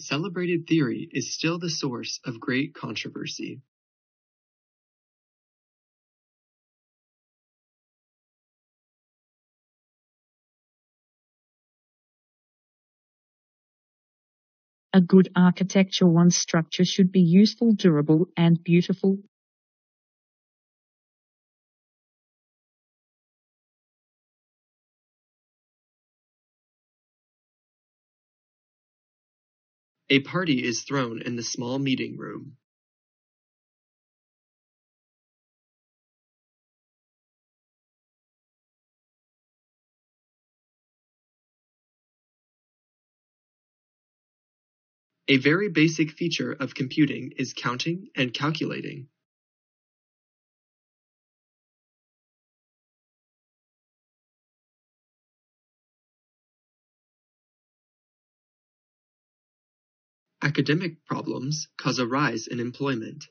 celebrated theory is still the source of great controversy. A good architecture wants structure should be useful, durable, and beautiful. A party is thrown in the small meeting room. A very basic feature of computing is counting and calculating. Academic problems cause a rise in employment.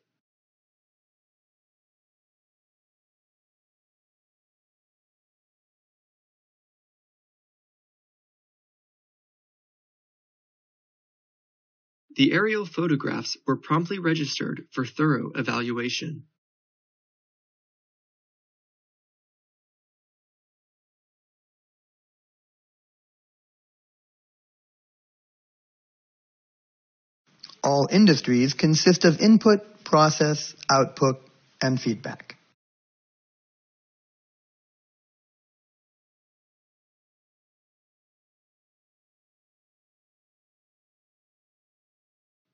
The aerial photographs were promptly registered for thorough evaluation. All industries consist of input, process, output, and feedback.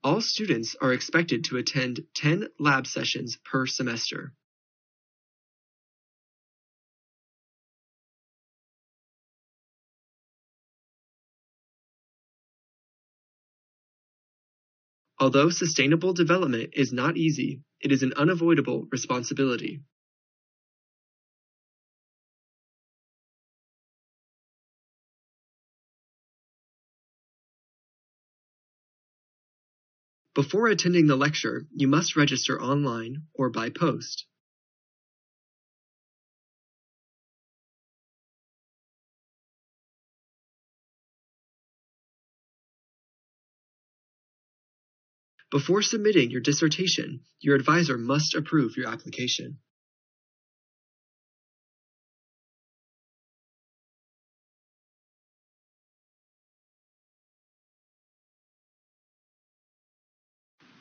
All students are expected to attend 10 lab sessions per semester. Although sustainable development is not easy, it is an unavoidable responsibility. Before attending the lecture, you must register online or by post. Before submitting your dissertation, your advisor must approve your application.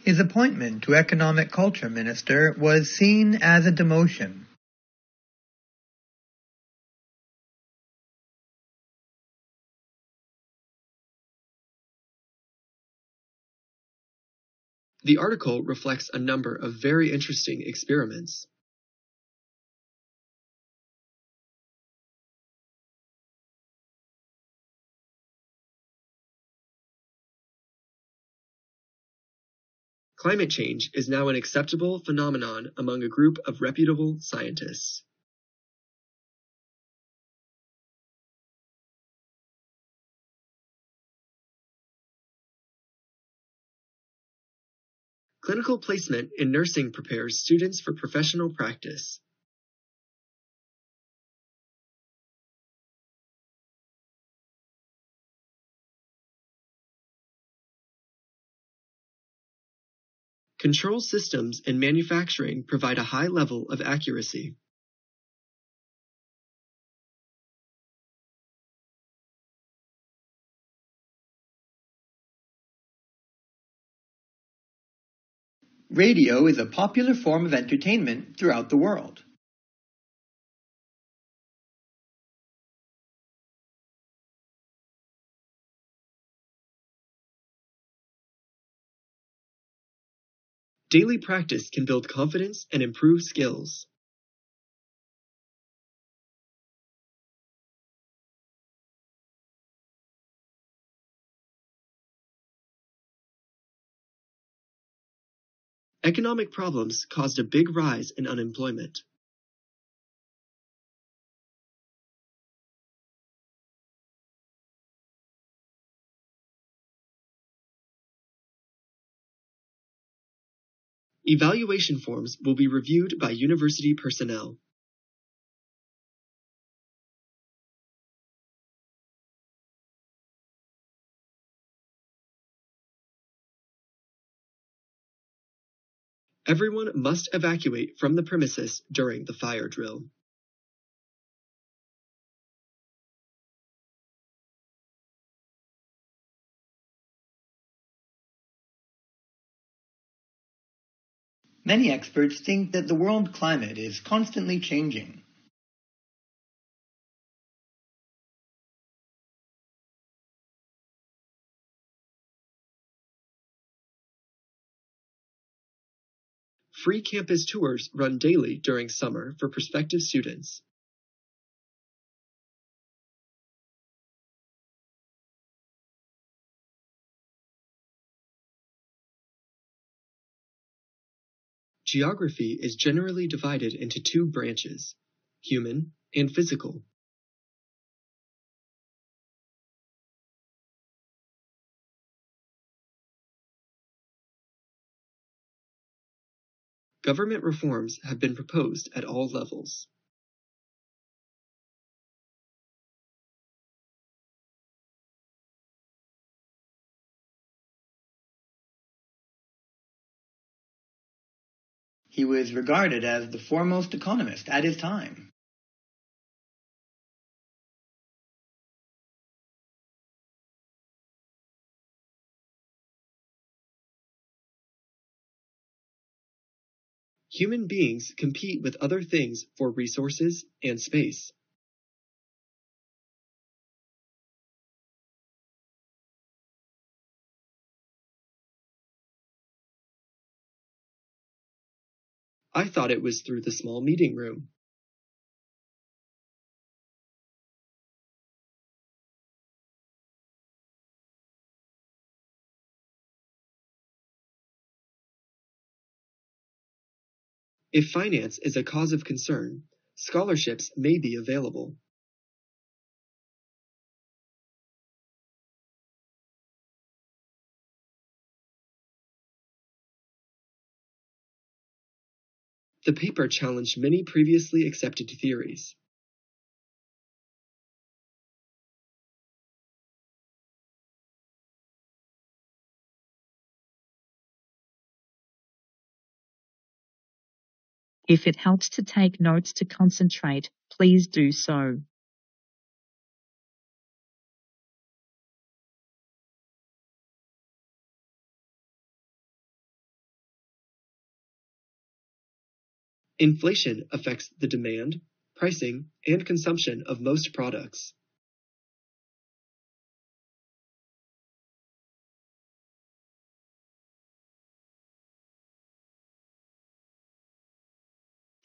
His appointment to Economic Culture Minister was seen as a demotion. The article reflects a number of very interesting experiments. Climate change is now an acceptable phenomenon among a group of reputable scientists. Clinical placement in nursing prepares students for professional practice. Control systems in manufacturing provide a high level of accuracy. Radio is a popular form of entertainment throughout the world. Daily practice can build confidence and improve skills. Economic problems caused a big rise in unemployment. Evaluation forms will be reviewed by university personnel. Everyone must evacuate from the premises during the fire drill. Many experts think that the world climate is constantly changing. Free campus tours run daily during summer for prospective students. Geography is generally divided into two branches, human and physical. Government reforms have been proposed at all levels. He was regarded as the foremost economist at his time. Human beings compete with other things for resources and space. I thought it was through the small meeting room. If finance is a cause of concern, scholarships may be available. The paper challenged many previously accepted theories. If it helps to take notes to concentrate, please do so. Inflation affects the demand, pricing, and consumption of most products.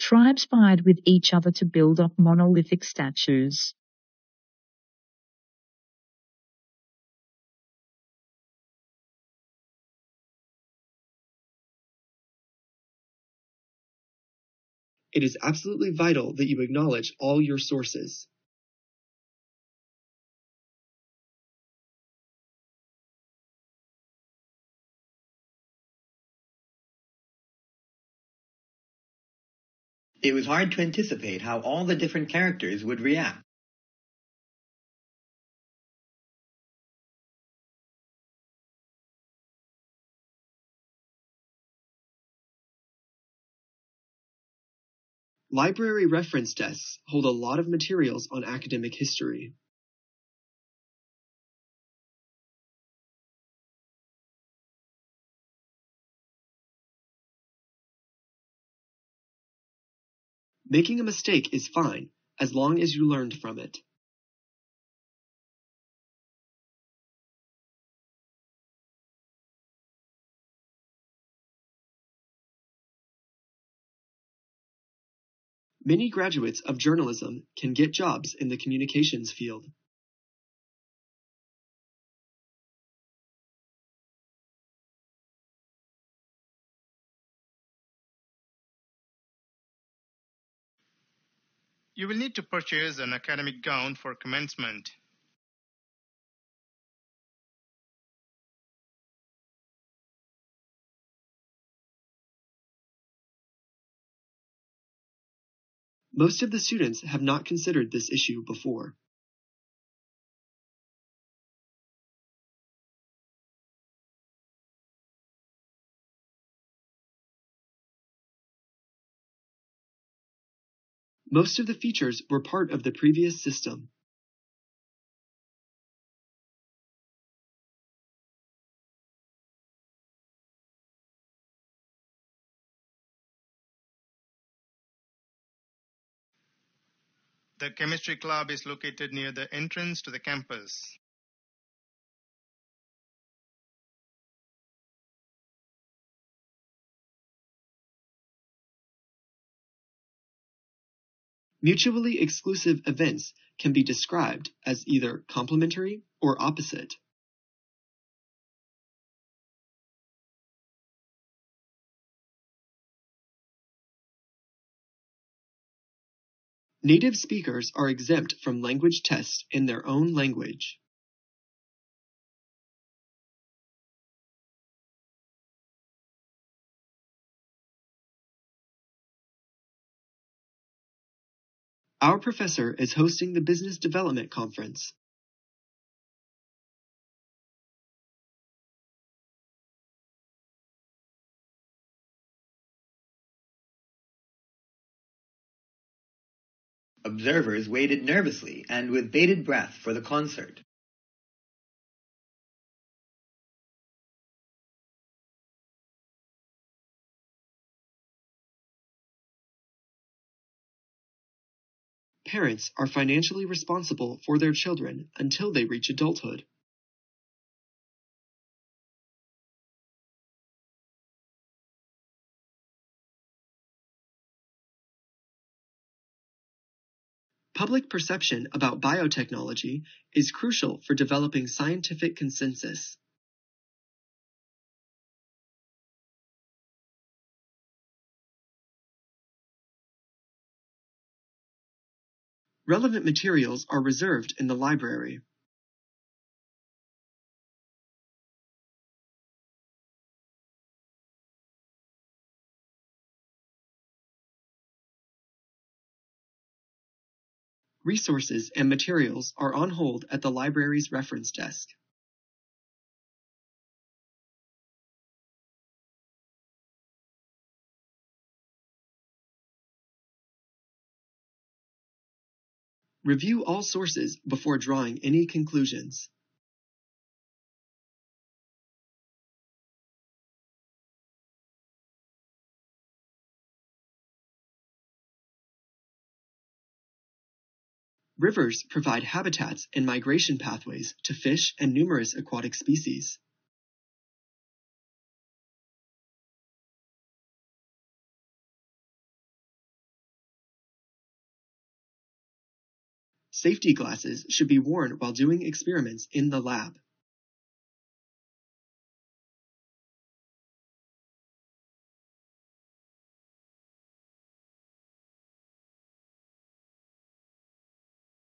Tribes vied with each other to build up monolithic statues. It is absolutely vital that you acknowledge all your sources. It was hard to anticipate how all the different characters would react. Library reference desks hold a lot of materials on academic history. Making a mistake is fine, as long as you learned from it. Many graduates of journalism can get jobs in the communications field. You will need to purchase an academic gown for commencement. Most of the students have not considered this issue before. Most of the features were part of the previous system. The chemistry club is located near the entrance to the campus. Mutually exclusive events can be described as either complementary or opposite. Native speakers are exempt from language tests in their own language. Our professor is hosting the Business Development Conference. Observers waited nervously and with bated breath for the concert. Parents are financially responsible for their children until they reach adulthood. Public perception about biotechnology is crucial for developing scientific consensus. Relevant materials are reserved in the library. Resources and materials are on hold at the library's reference desk. Review all sources before drawing any conclusions. Rivers provide habitats and migration pathways to fish and numerous aquatic species. Safety glasses should be worn while doing experiments in the lab.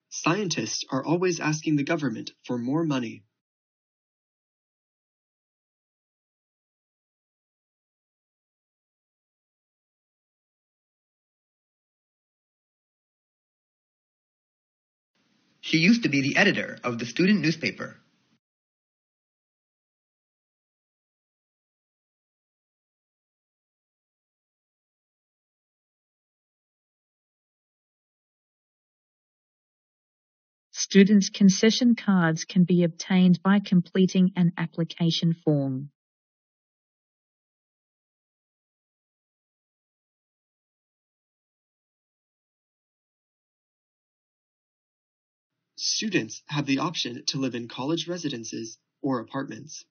Scientists are always asking the government for more money. She used to be the editor of the student newspaper. Students' concession cards can be obtained by completing an application form. Students have the option to live in college residences or apartments.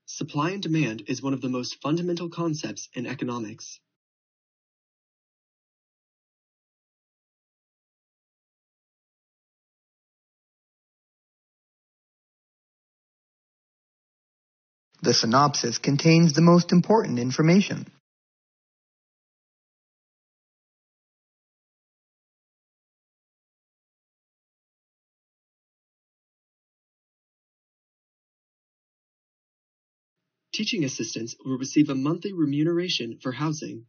Supply and demand is one of the most fundamental concepts in economics. The synopsis contains the most important information. Teaching assistants will receive a monthly remuneration for housing.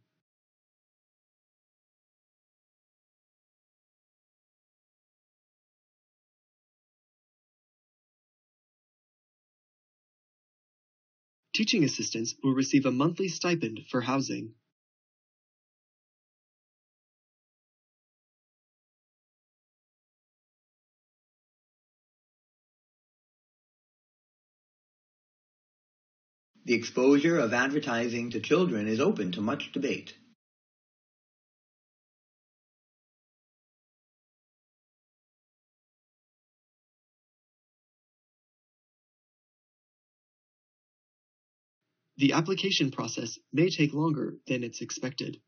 Teaching assistants will receive a monthly stipend for housing. The exposure of advertising to children is open to much debate. The application process may take longer than it's expected.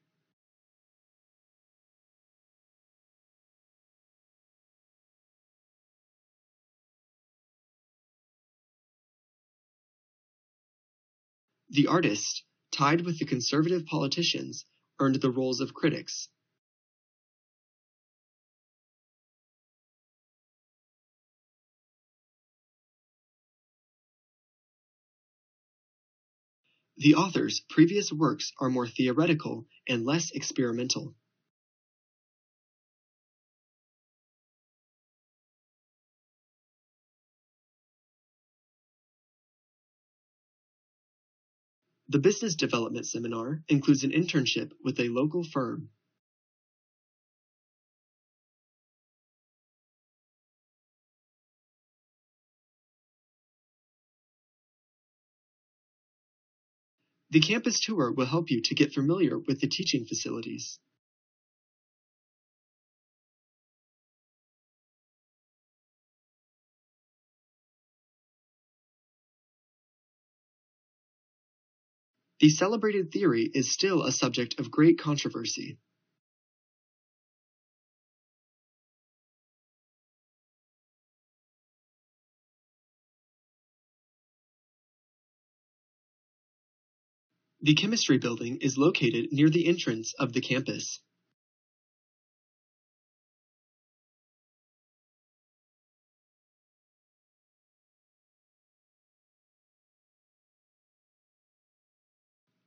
The artists, tied with the conservative politicians, earned the roles of critics. The author's previous works are more theoretical and less experimental. The business development seminar includes an internship with a local firm. The campus tour will help you to get familiar with the teaching facilities. The celebrated theory is still a subject of great controversy. The chemistry building is located near the entrance of the campus.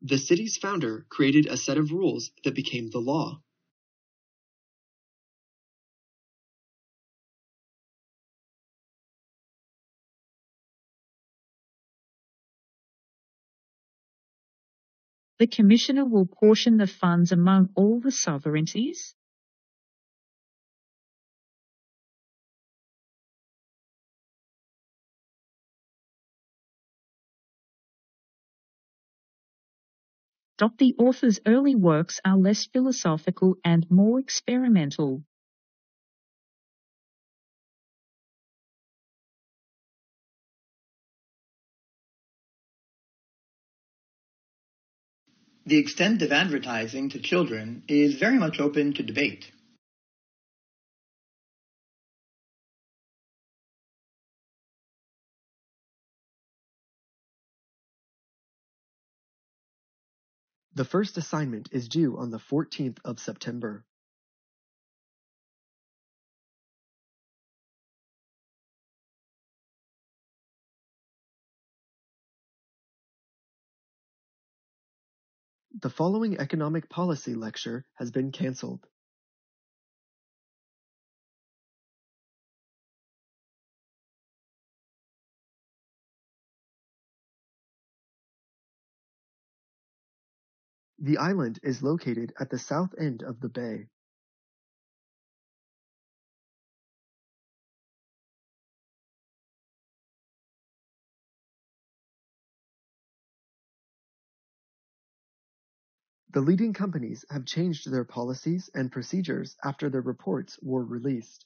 The city's founder created a set of rules that became the law. The Commissioner will portion the funds among all the sovereignties. The author's early works are less philosophical and more experimental. The extent of advertising to children is very much open to debate. The first assignment is due on the 14th of September. The following economic policy lecture has been canceled. The island is located at the south end of the bay. The leading companies have changed their policies and procedures after their reports were released.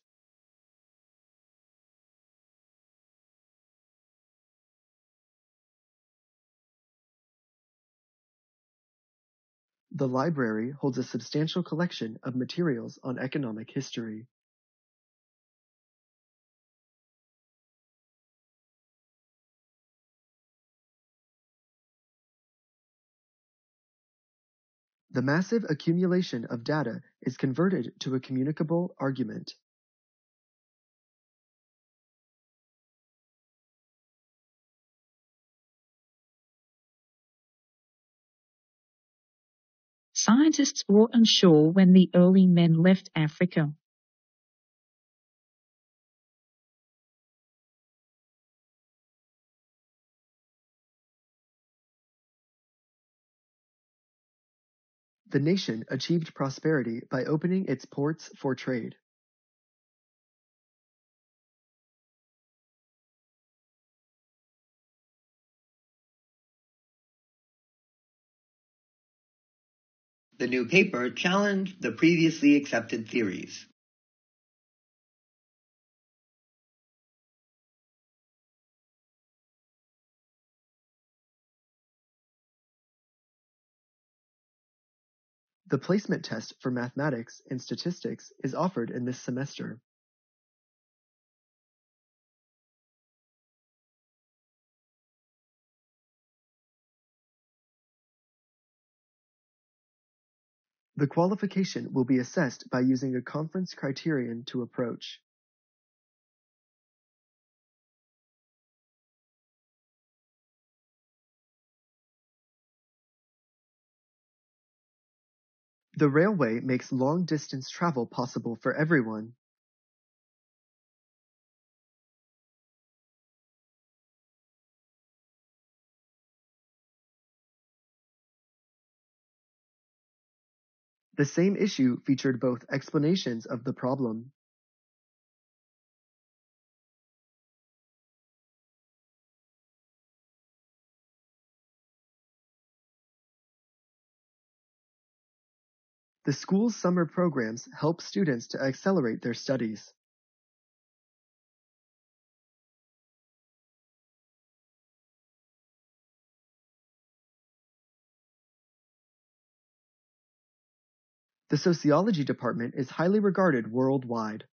The library holds a substantial collection of materials on economic history. The massive accumulation of data is converted to a communicable argument. Scientists were unsure when the early men left Africa. the nation achieved prosperity by opening its ports for trade. The new paper challenged the previously accepted theories. The placement test for mathematics and statistics is offered in this semester. The qualification will be assessed by using a conference criterion to approach. The railway makes long-distance travel possible for everyone. The same issue featured both explanations of the problem. The school's summer programs help students to accelerate their studies. The sociology department is highly regarded worldwide.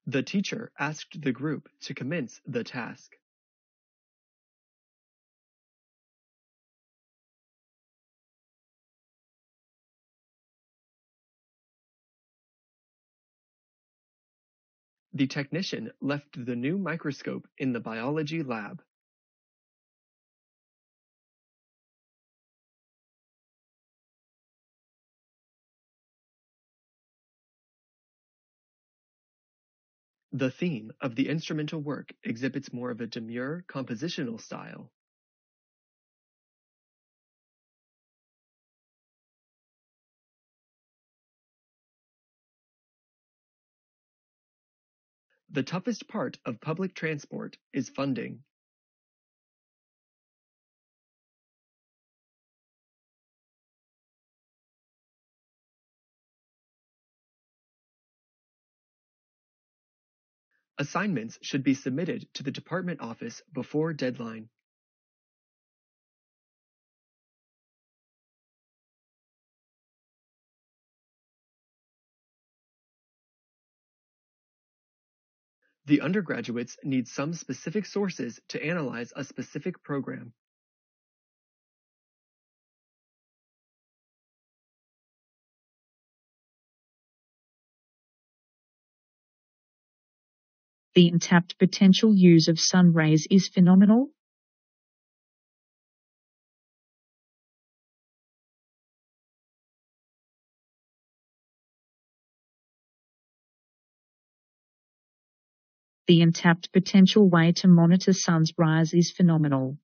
The teacher asked the group to commence the task. The technician left the new microscope in the biology lab. The theme of the instrumental work exhibits more of a demure compositional style. The toughest part of public transport is funding. Assignments should be submitted to the department office before deadline. The undergraduates need some specific sources to analyze a specific program. The untapped potential use of sun rays is phenomenal. The untapped potential way to monitor sun's rise is phenomenal.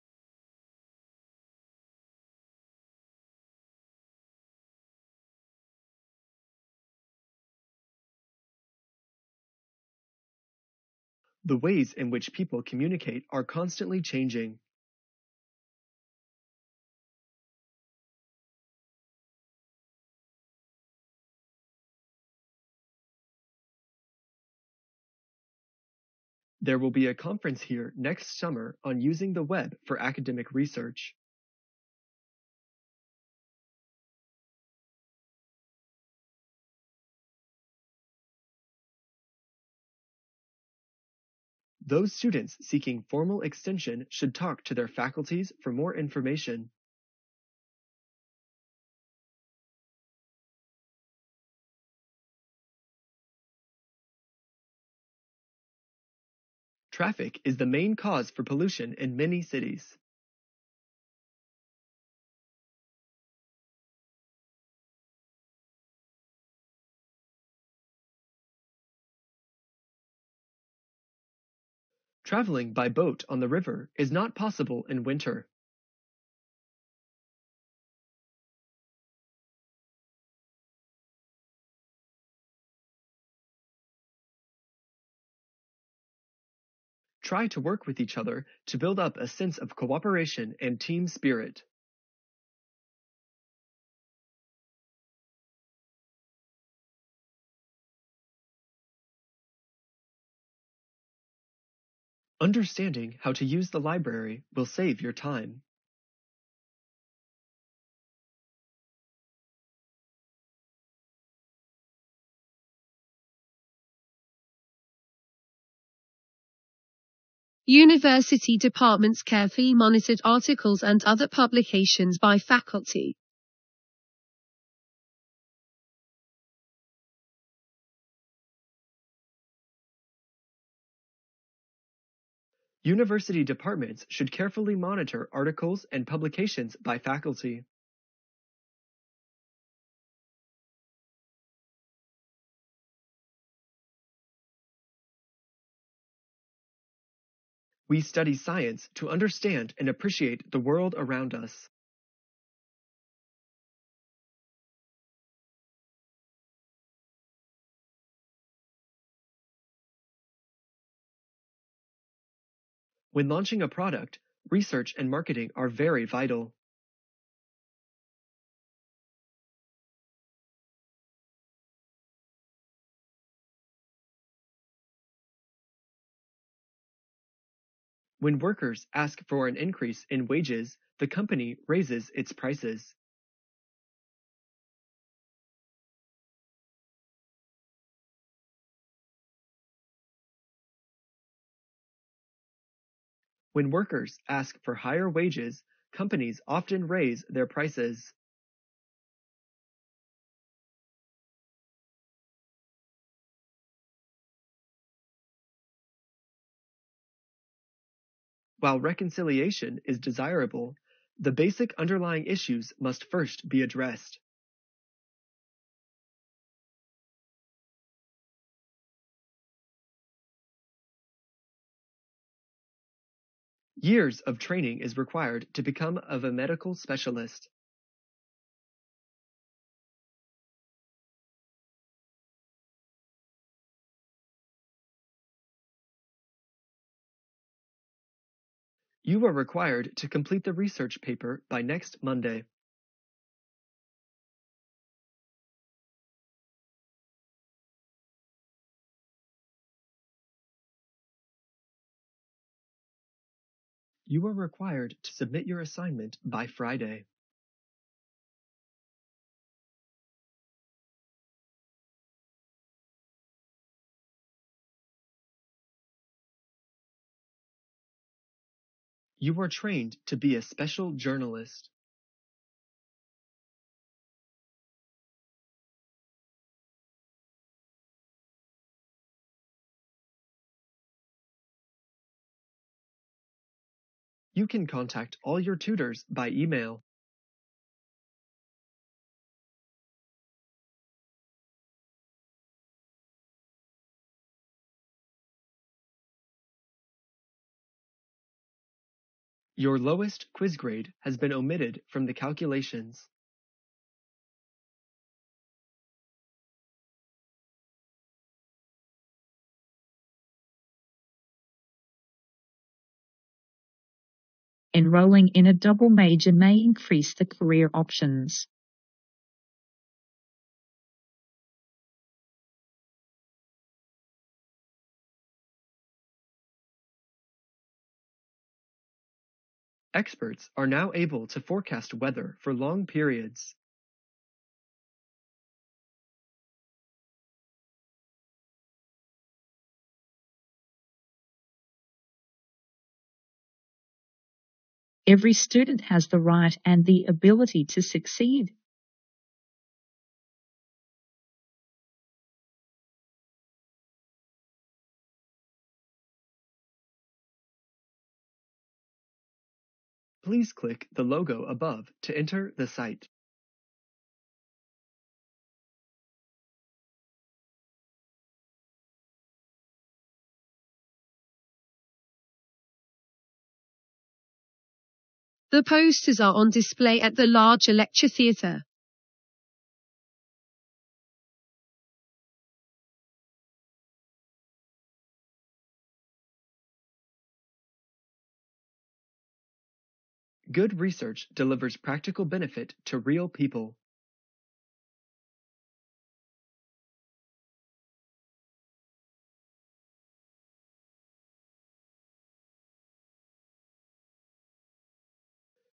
The ways in which people communicate are constantly changing. There will be a conference here next summer on using the web for academic research. Those students seeking formal extension should talk to their faculties for more information. Traffic is the main cause for pollution in many cities. Traveling by boat on the river is not possible in winter. Try to work with each other to build up a sense of cooperation and team spirit. Understanding how to use the library will save your time. University departments carefully monitored articles and other publications by faculty. University departments should carefully monitor articles and publications by faculty. We study science to understand and appreciate the world around us. When launching a product, research and marketing are very vital. When workers ask for an increase in wages, the company raises its prices. When workers ask for higher wages, companies often raise their prices. While reconciliation is desirable, the basic underlying issues must first be addressed. Years of training is required to become of a medical specialist. You are required to complete the research paper by next Monday. You are required to submit your assignment by Friday. You are trained to be a special journalist. You can contact all your tutors by email. Your lowest quiz grade has been omitted from the calculations. Enrolling in a double major may increase the career options. Experts are now able to forecast weather for long periods. Every student has the right and the ability to succeed. Please click the logo above to enter the site. The posters are on display at the larger lecture theatre. Good research delivers practical benefit to real people.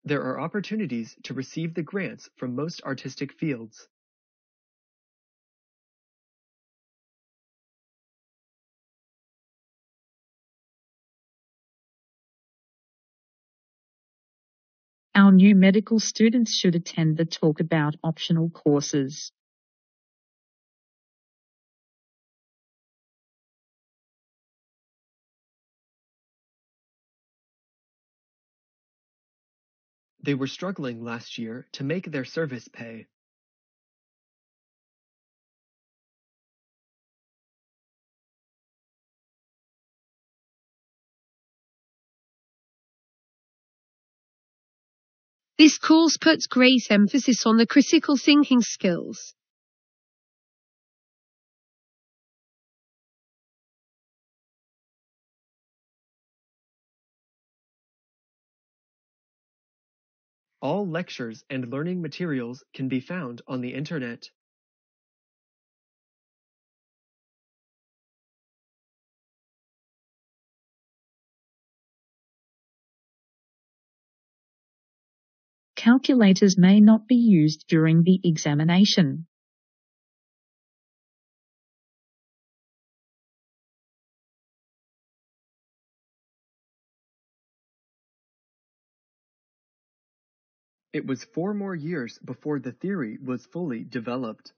There are opportunities to receive the grants from most artistic fields. Our new medical students should attend the talk about optional courses. They were struggling last year to make their service pay. This course puts great emphasis on the critical thinking skills. All lectures and learning materials can be found on the internet. Calculators may not be used during the examination. It was 4 more years before the theory was fully developed.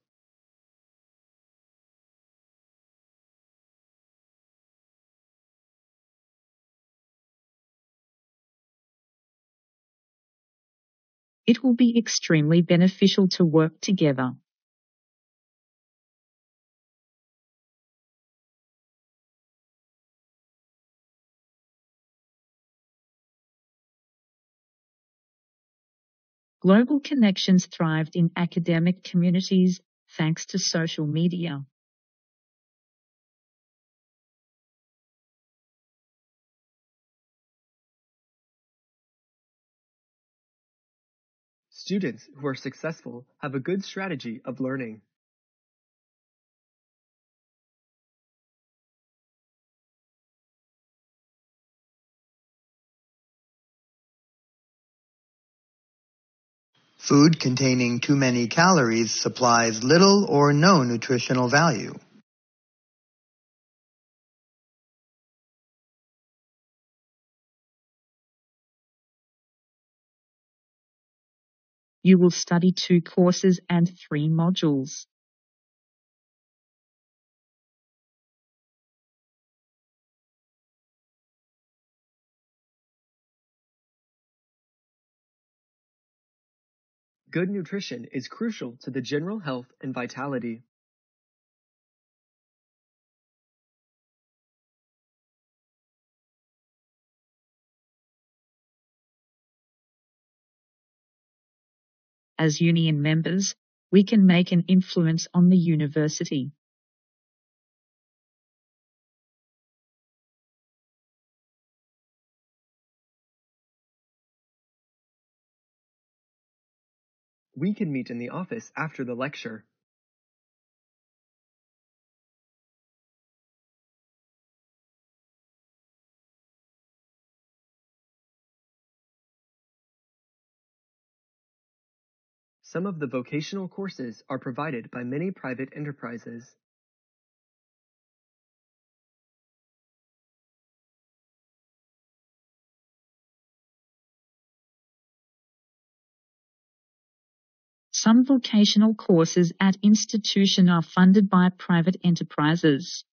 It will be extremely beneficial to work together. Global connections thrived in academic communities thanks to social media. Students who are successful have a good strategy of learning. Food containing too many calories supplies little or no nutritional value. You will study 2 courses and 3 modules. Good nutrition is crucial to the general health and vitality. As union members, we can make an influence on the university. We can meet in the office after the lecture. Some of the vocational courses are provided by many private enterprises. Some vocational courses at institution are funded by private enterprises.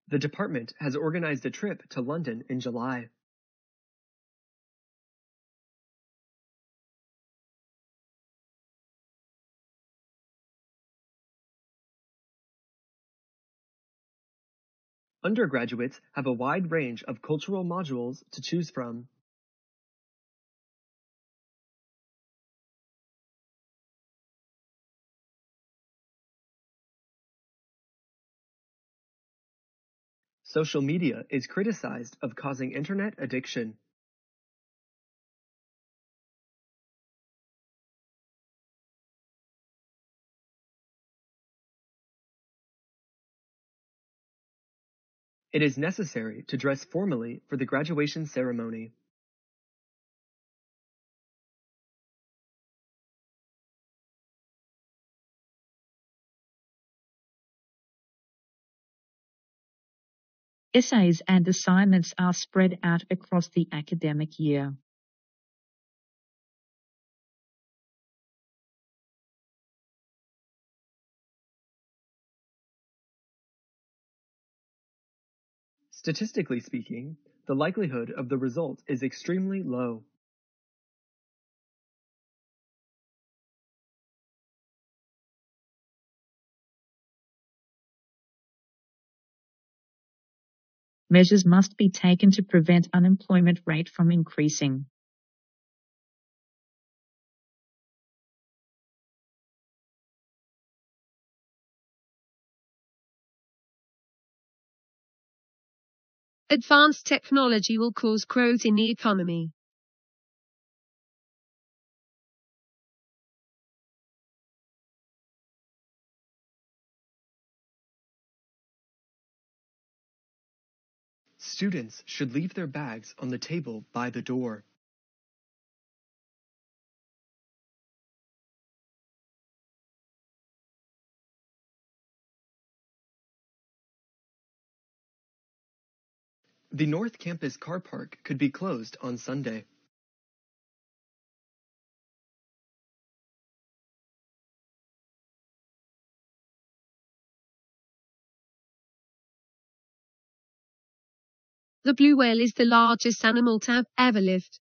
The department has organized a trip to London in July. Undergraduates have a wide range of cultural modules to choose from. Social media is criticized of causing internet addiction. It is necessary to dress formally for the graduation ceremony. Essays and assignments are spread out across the academic year. Statistically speaking, the likelihood of the result is extremely low. Measures must be taken to prevent unemployment rate from increasing. Advanced technology will cause growth in the economy. Students should leave their bags on the table by the door. The North Campus car park could be closed on Sunday. The blue whale is the largest animal to have ever lived.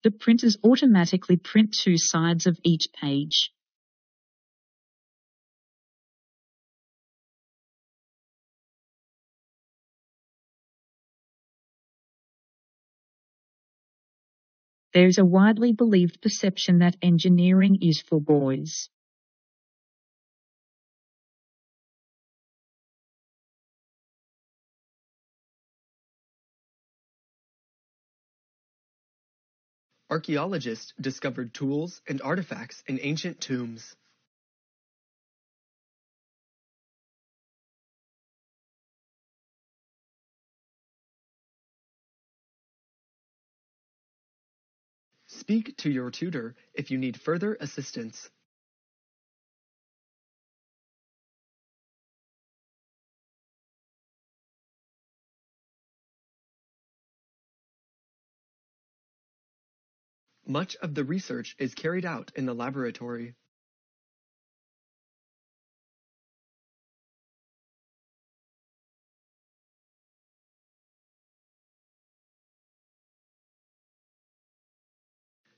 The printers automatically print 2 sides of each page. There is a widely believed perception that engineering is for boys. Archaeologists discovered tools and artifacts in ancient tombs. Speak to your tutor if you need further assistance. Much of the research is carried out in the laboratory.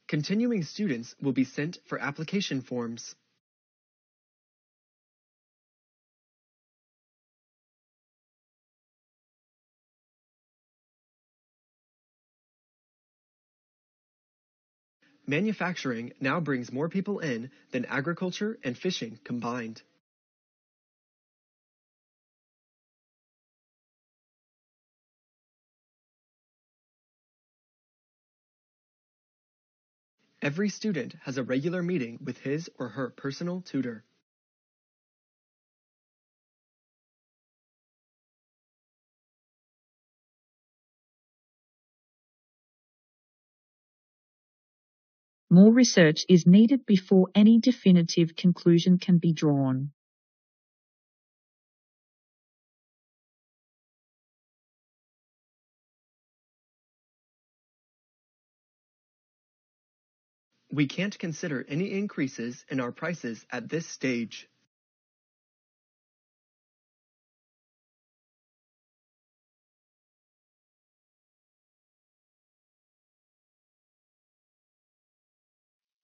Continuing students will be sent for application forms. Manufacturing now brings more people in than agriculture and fishing combined. Every student has a regular meeting with his or her personal tutor. More research is needed before any definitive conclusion can be drawn. We can't consider any increases in our prices at this stage.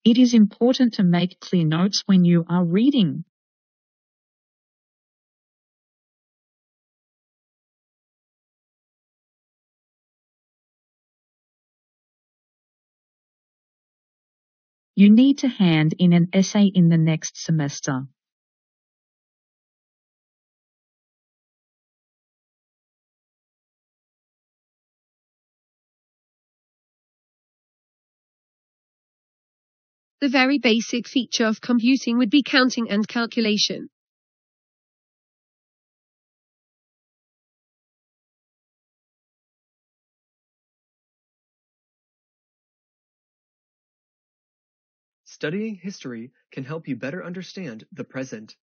It is important to make clear notes when you are reading. You need to hand in an essay in the next semester. The very basic feature of computing would be counting and calculation. Studying history can help you better understand the present.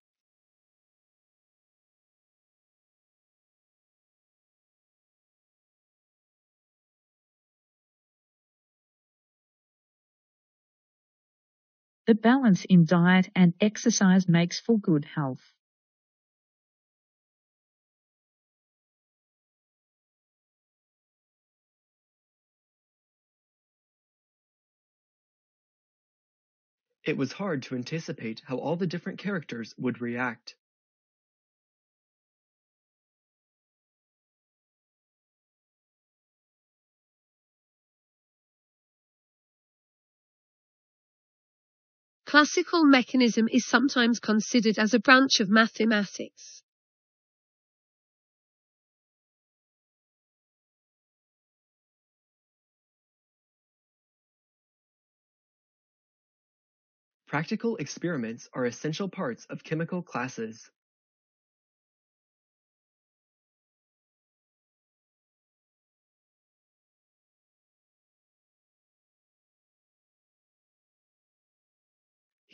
The balance in diet and exercise makes for good health. It was hard to anticipate how all the different characters would react. Classical mechanism is sometimes considered as a branch of mathematics. Practical experiments are essential parts of chemical classes.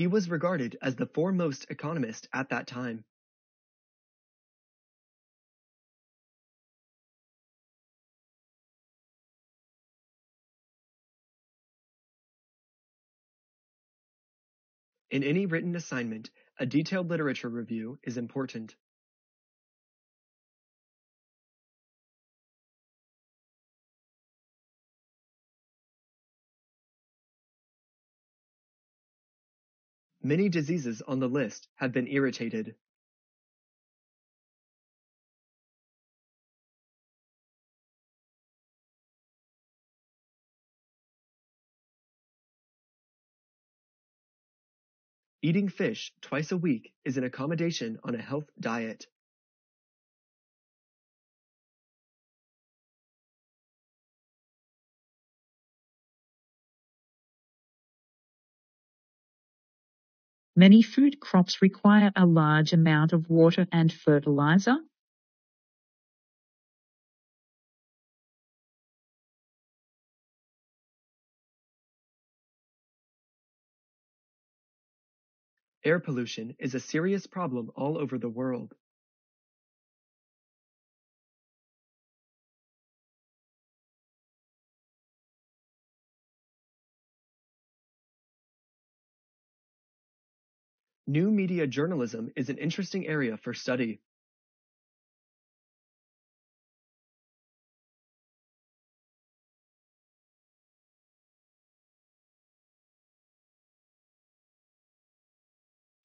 He was regarded as the foremost economist at that time. In any written assignment, a detailed literature review is important. Many diseases on the list have been irritated. Eating fish twice a week is an accommodation on a health diet. Many food crops require a large amount of water and fertilizer. Air pollution is a serious problem all over the world. New media journalism is an interesting area for study.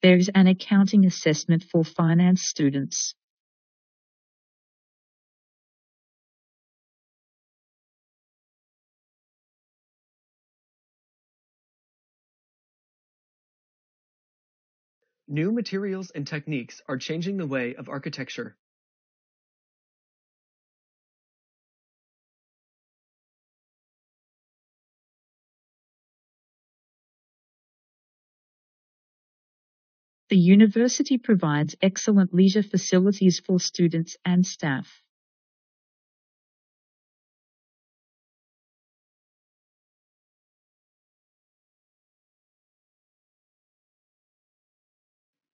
There is an accounting assessment for finance students. New materials and techniques are changing the way of architecture. The university provides excellent leisure facilities for students and staff.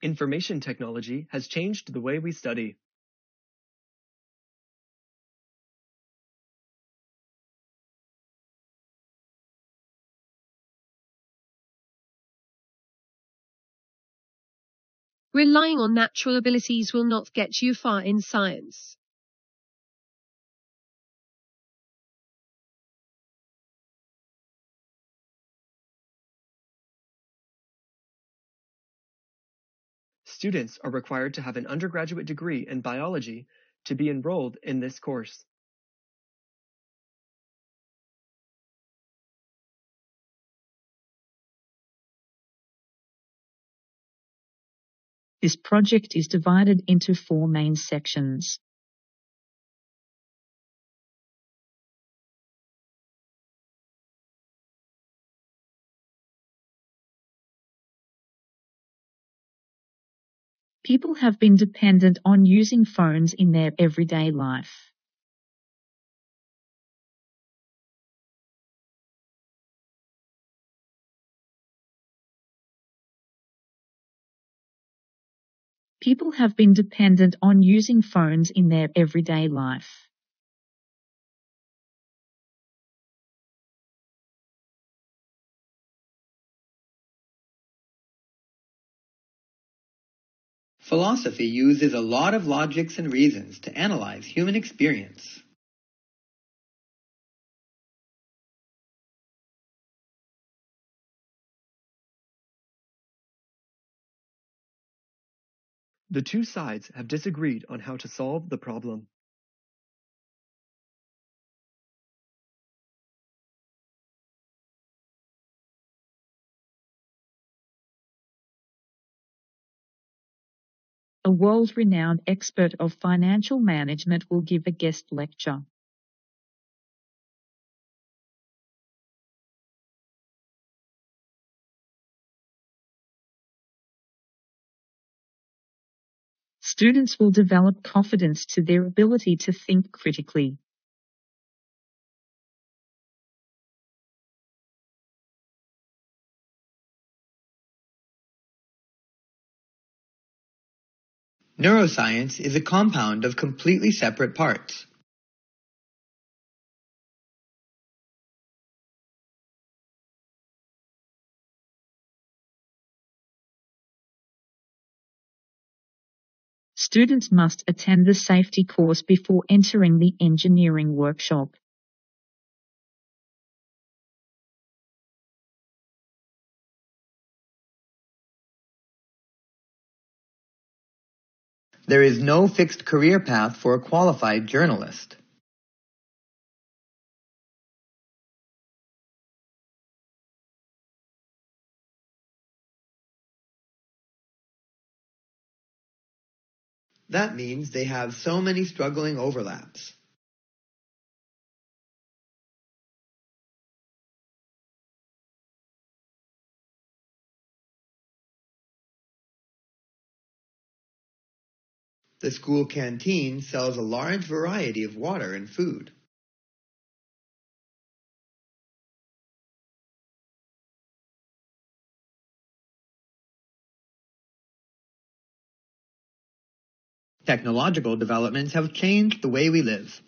Information technology has changed the way we study. Relying on natural abilities will not get you far in science. Students are required to have an undergraduate degree in biology to be enrolled in this course. This project is divided into 4 main sections. People have been dependent on using phones in their everyday life. People have been dependent on using phones in their everyday life. Philosophy uses a lot of logics and reasons to analyze human experience. The two sides have disagreed on how to solve the problem. A world-renowned expert of financial management will give a guest lecture. Students will develop confidence to their ability to think critically. Neuroscience is a compound of completely separate parts. Students must attend the safety course before entering the engineering workshop. There is no fixed career path for a qualified journalist. That means they have so many struggling overlaps. The school canteen sells a large variety of water and food. Technological developments have changed the way we live.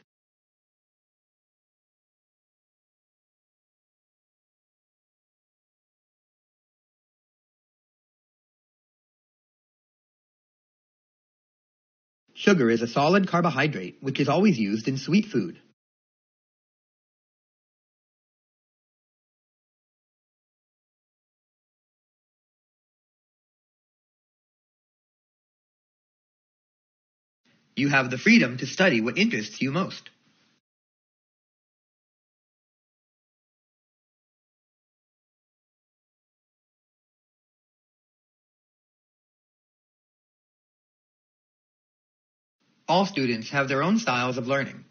Sugar is a solid carbohydrate which is always used in sweet food. You have the freedom to study what interests you most. All students have their own styles of learning.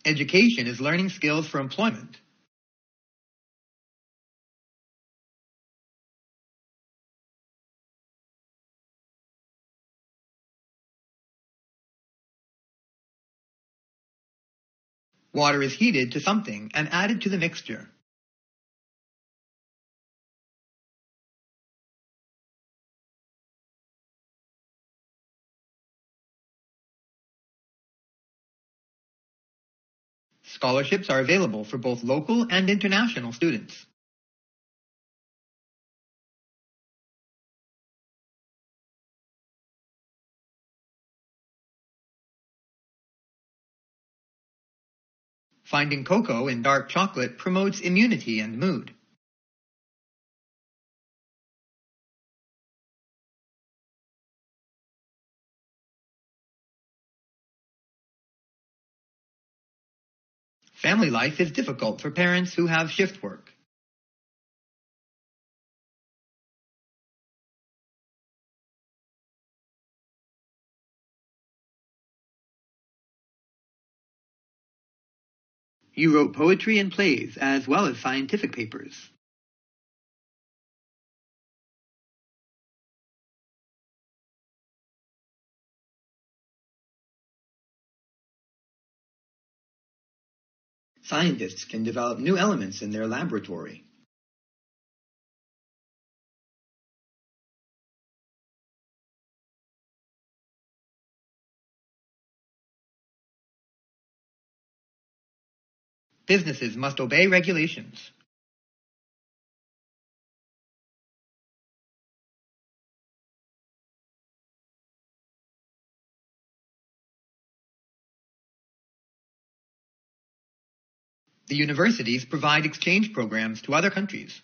Education is learning skills for employment. Water is heated to something and added to the mixture. Scholarships are available for both local and international students. Finding cocoa in dark chocolate promotes immunity and mood. Family life is difficult for parents who have shift work. You wrote poetry and plays, as well as scientific papers. Scientists can develop new elements in their laboratory. Businesses must obey regulations. The universities provide exchange programs to other countries.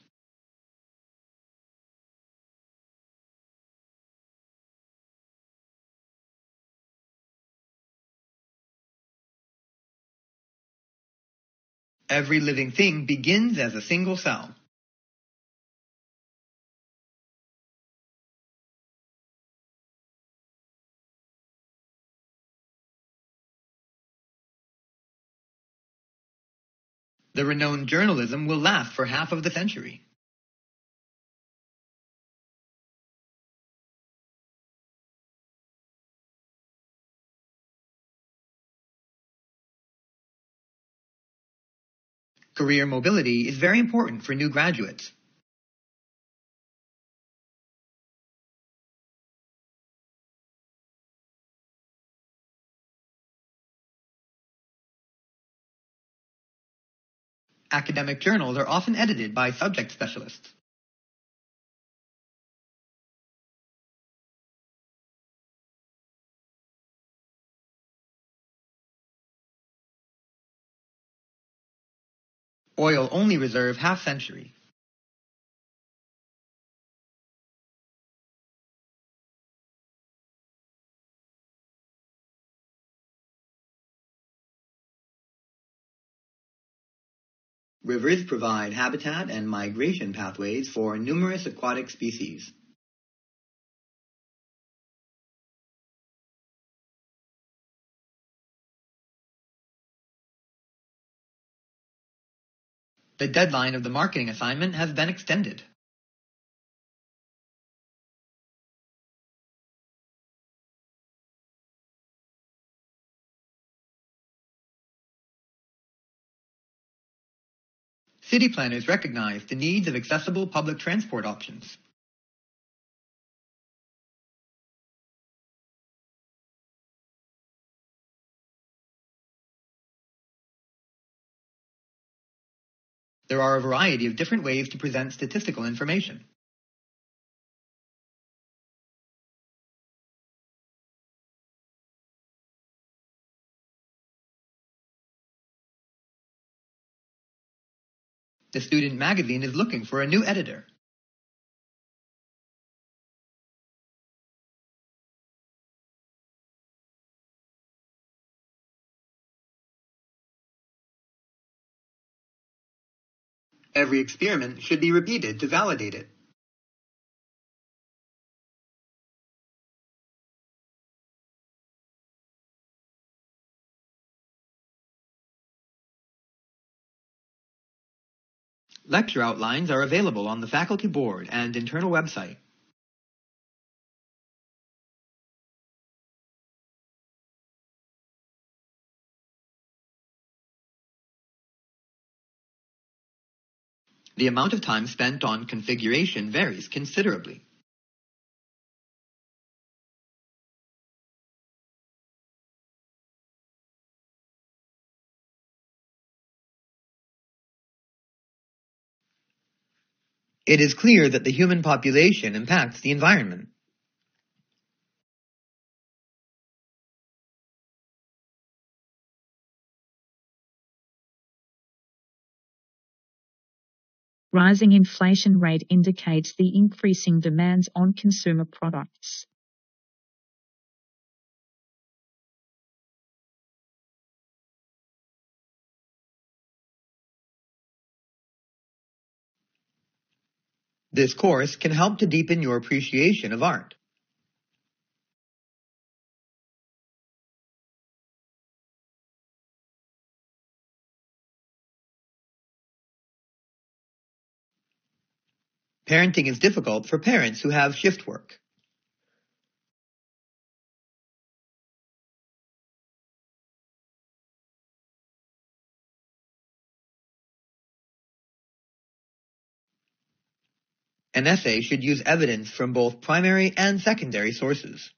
Every living thing begins as a single cell. The renowned journalism will last for half of the century. Career mobility is very important for new graduates. Academic journals are often edited by subject specialists. Oil only reserve half century. Rivers provide habitat and migration pathways for numerous aquatic species. The deadline of the marketing assignment has been extended. City planners recognize the needs of accessible public transport options. There are a variety of different ways to present statistical information. The student magazine is looking for a new editor. Every experiment should be repeated to validate it. Lecture outlines are available on the faculty board and internal website. The amount of time spent on configuration varies considerably. It is clear that the human population impacts the environment. Rising inflation rate indicates the increasing demands on consumer products. This course can help to deepen your appreciation of art. Parenting is difficult for parents who have shift work. An essay should use evidence from both primary and secondary sources.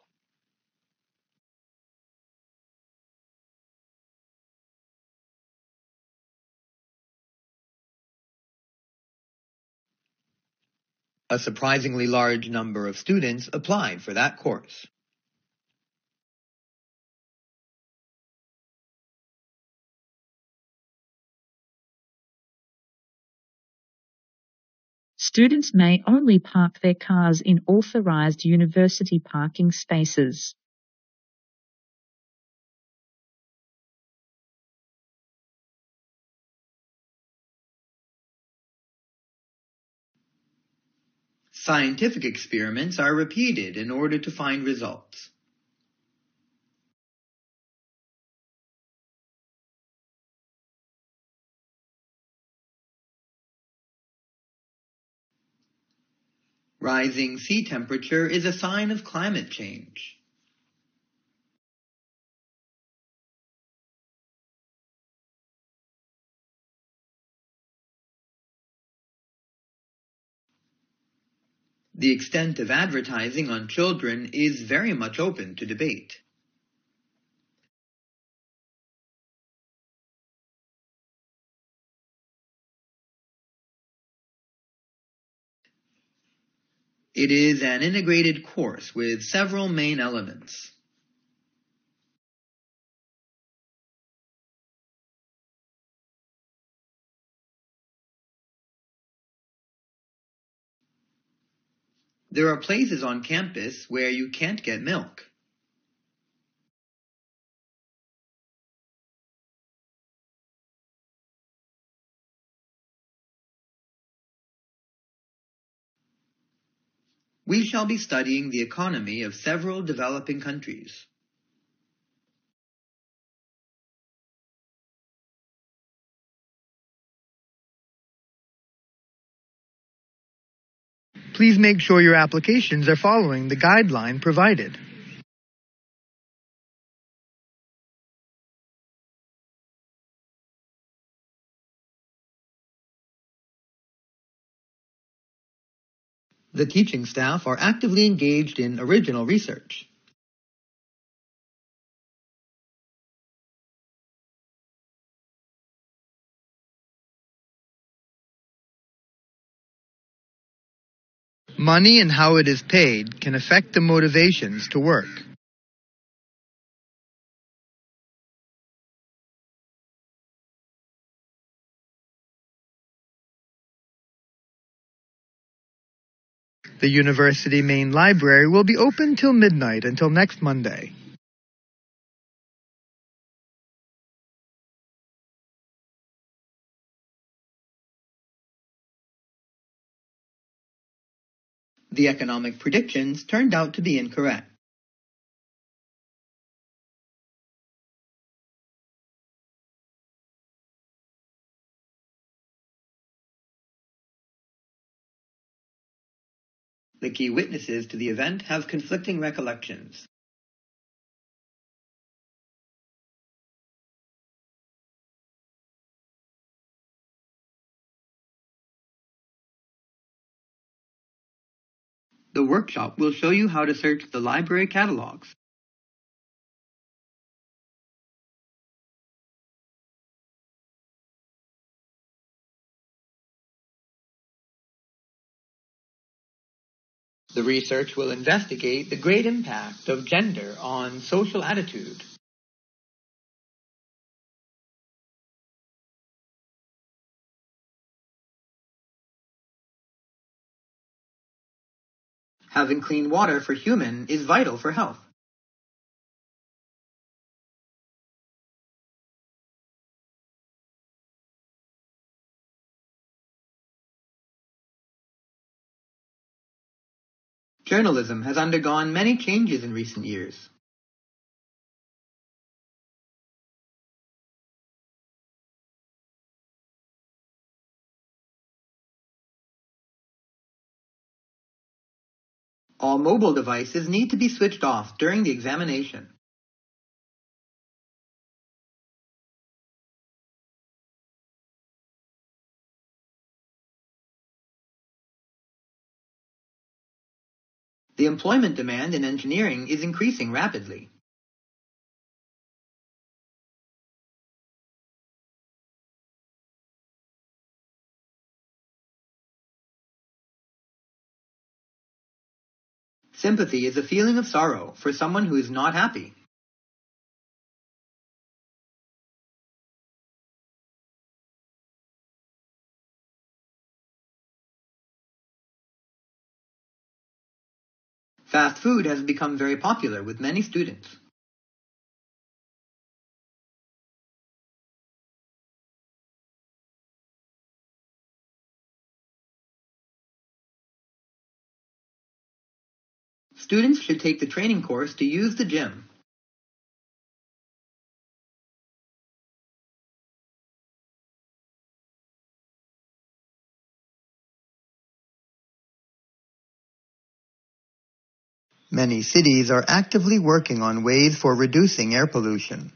A surprisingly large number of students applied for that course. Students may only park their cars in authorized university parking spaces. Scientific experiments are repeated in order to find results. Rising sea temperature is a sign of climate change. The extent of advertising on children is very much open to debate. It is an integrated course with several main elements. There are places on campus where you can't get milk. We shall be studying the economy of several developing countries. Please make sure your applications are following the guideline provided. The teaching staff are actively engaged in original research. Money and how it is paid can affect the motivations to work. The university main library will be open till midnight until next Monday. The economic predictions turned out to be incorrect. The key witnesses to the event have conflicting recollections. The workshop will show you how to search the library catalogs. The research will investigate the great impact of gender on social attitude. Having clean water for human is vital for health. Journalism has undergone many changes in recent years. All mobile devices need to be switched off during the examination. The employment demand in engineering is increasing rapidly. Sympathy is a feeling of sorrow for someone who is not happy. Fast food has become very popular with many students. Students should take the training course to use the gym. Many cities are actively working on ways for reducing air pollution.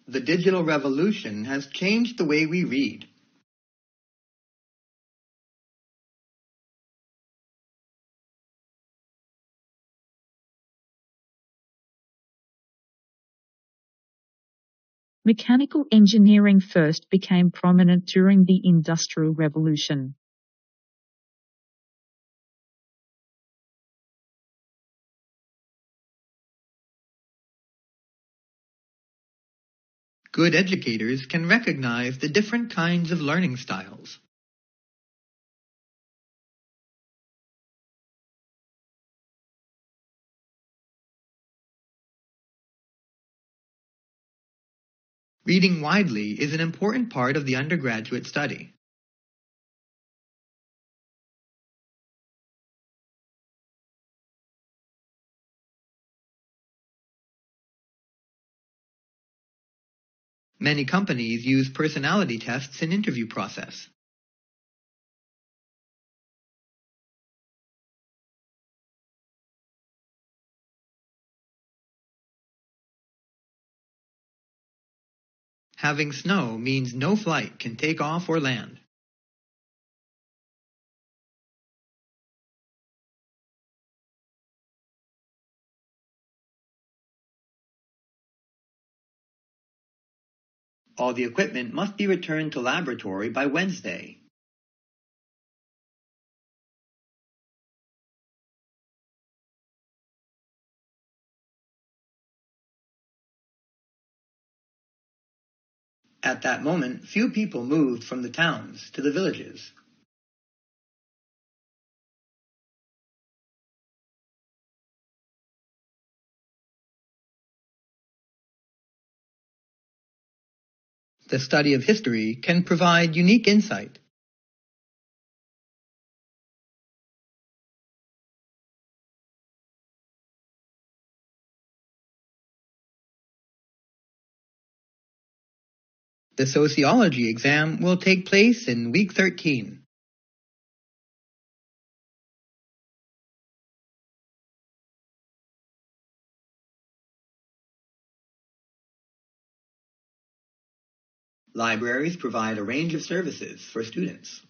The digital revolution has changed the way we read. Mechanical engineering first became prominent during the Industrial Revolution. Good educators can recognize the different kinds of learning styles. Reading widely is an important part of the undergraduate study. Many companies use personality tests in interview process. Having snow means no flight can take off or land. All the equipment must be returned to laboratory by Wednesday. At that moment, few people moved from the towns to the villages. The study of history can provide unique insight. The sociology exam will take place in week 13. Libraries provide a range of services for students.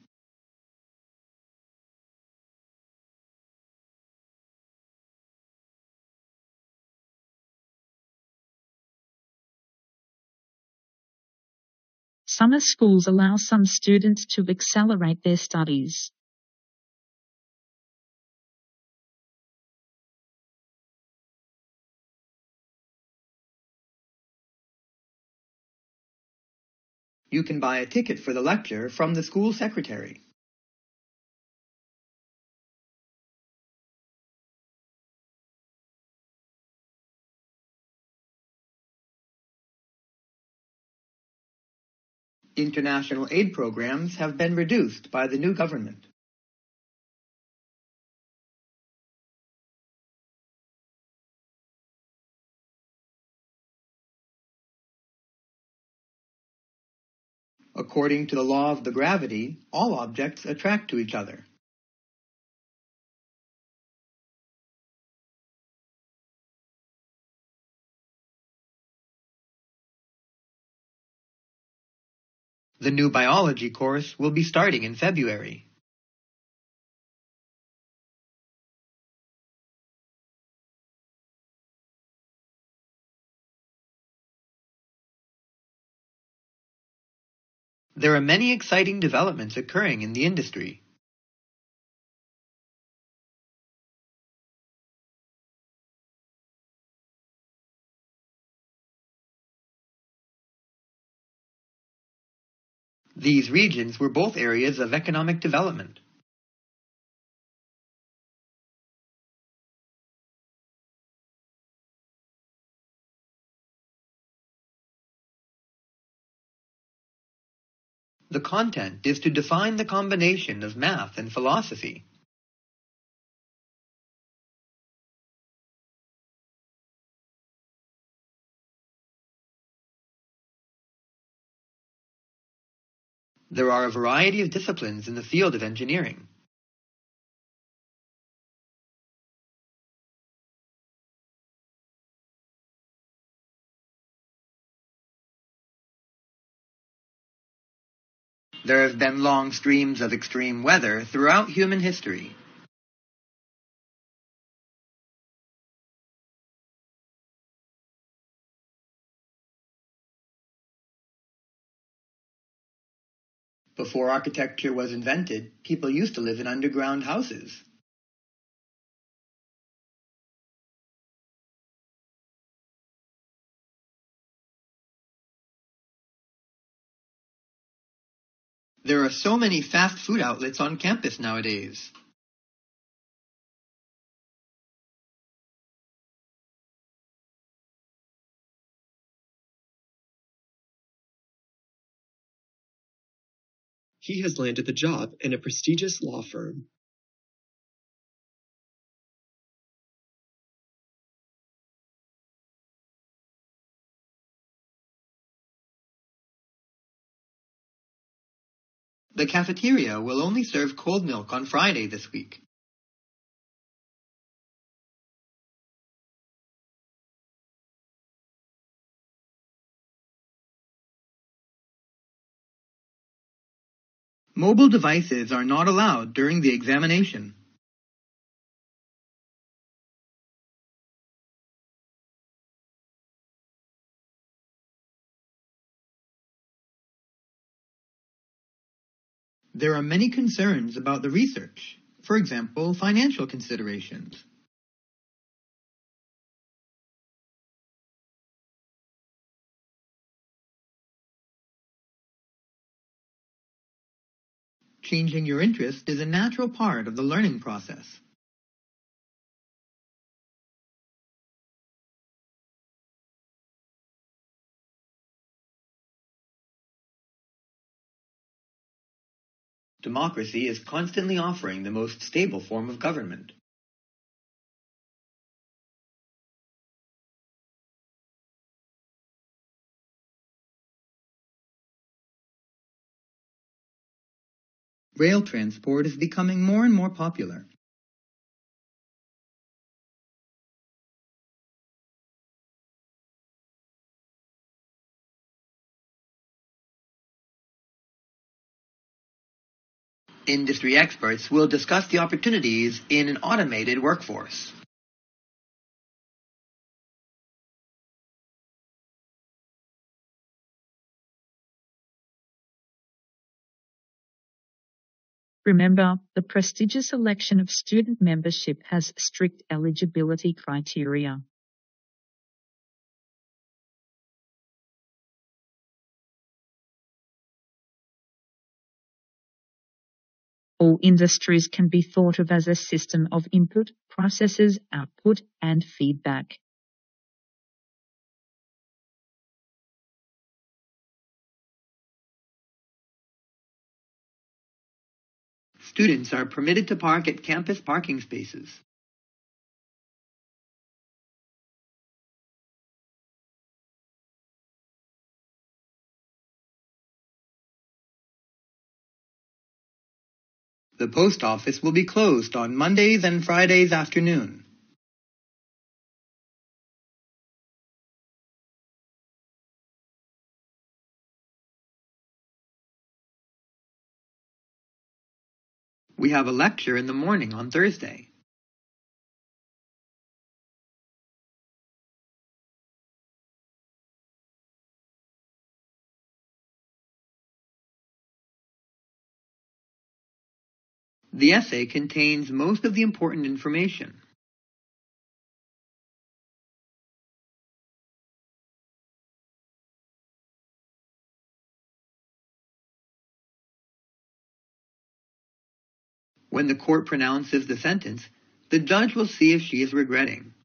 Summer schools allow some students to accelerate their studies. You can buy a ticket for the lecture from the school secretary. International aid programs have been reduced by the new government. According to the law of the gravity, all objects attract to each other. The new biology course will be starting in February. There are many exciting developments occurring in the industry. These regions were both areas of economic development. The content is to define the combination of math and philosophy. There are a variety of disciplines in the field of engineering. There have been long streams of extreme weather throughout human history. Before architecture was invented, people used to live in underground houses. There are so many fast food outlets on campus nowadays. He has landed the job in a prestigious law firm. The cafeteria will only serve cold milk on Friday this week. Mobile devices are not allowed during the examination. There are many concerns about the research, for example, financial considerations. Changing your interest is a natural part of the learning process. Democracy is constantly offering the most stable form of government. Rail transport is becoming more and more popular. Industry experts will discuss the opportunities in an automated workforce. Remember, the prestigious election of student membership has strict eligibility criteria. All industries can be thought of as a system of input, processes, output, and feedback. Students are permitted to park at campus parking spaces. The post office will be closed on Mondays and Fridays afternoon. We have a lecture in the morning on Thursday. The essay contains most of the important information. When the court pronounces the sentence, the judge will see if she is regretting.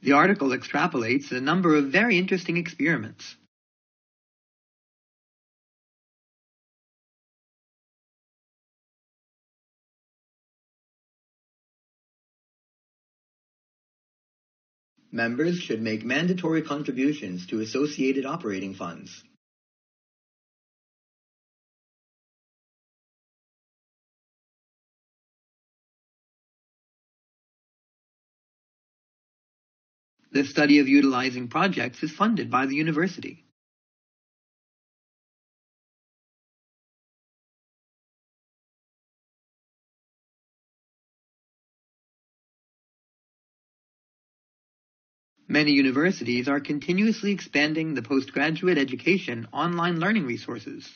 The article extrapolates a number of very interesting experiments. Members should make mandatory contributions to associated operating funds. The study of utilizing projects is funded by the university. Many universities are continuously expanding the postgraduate education online learning resources.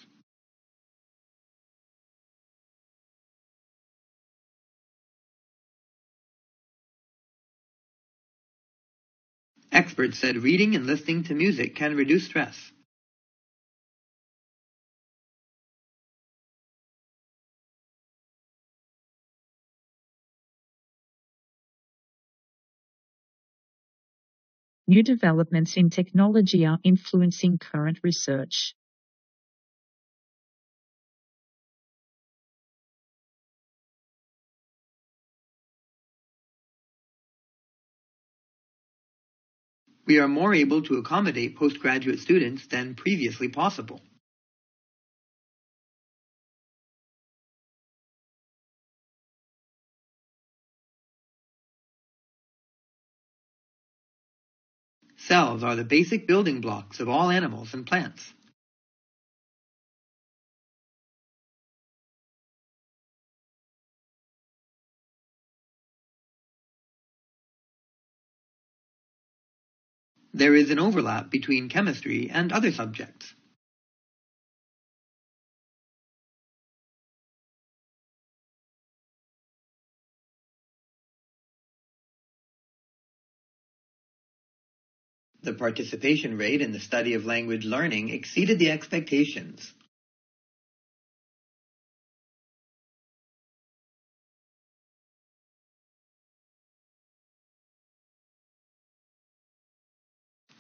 Experts said reading and listening to music can reduce stress. New developments in technology are influencing current research. We are more able to accommodate postgraduate students than previously possible. Cells are the basic building blocks of all animals and plants. There is an overlap between chemistry and other subjects. The participation rate in the study of language learning exceeded the expectations.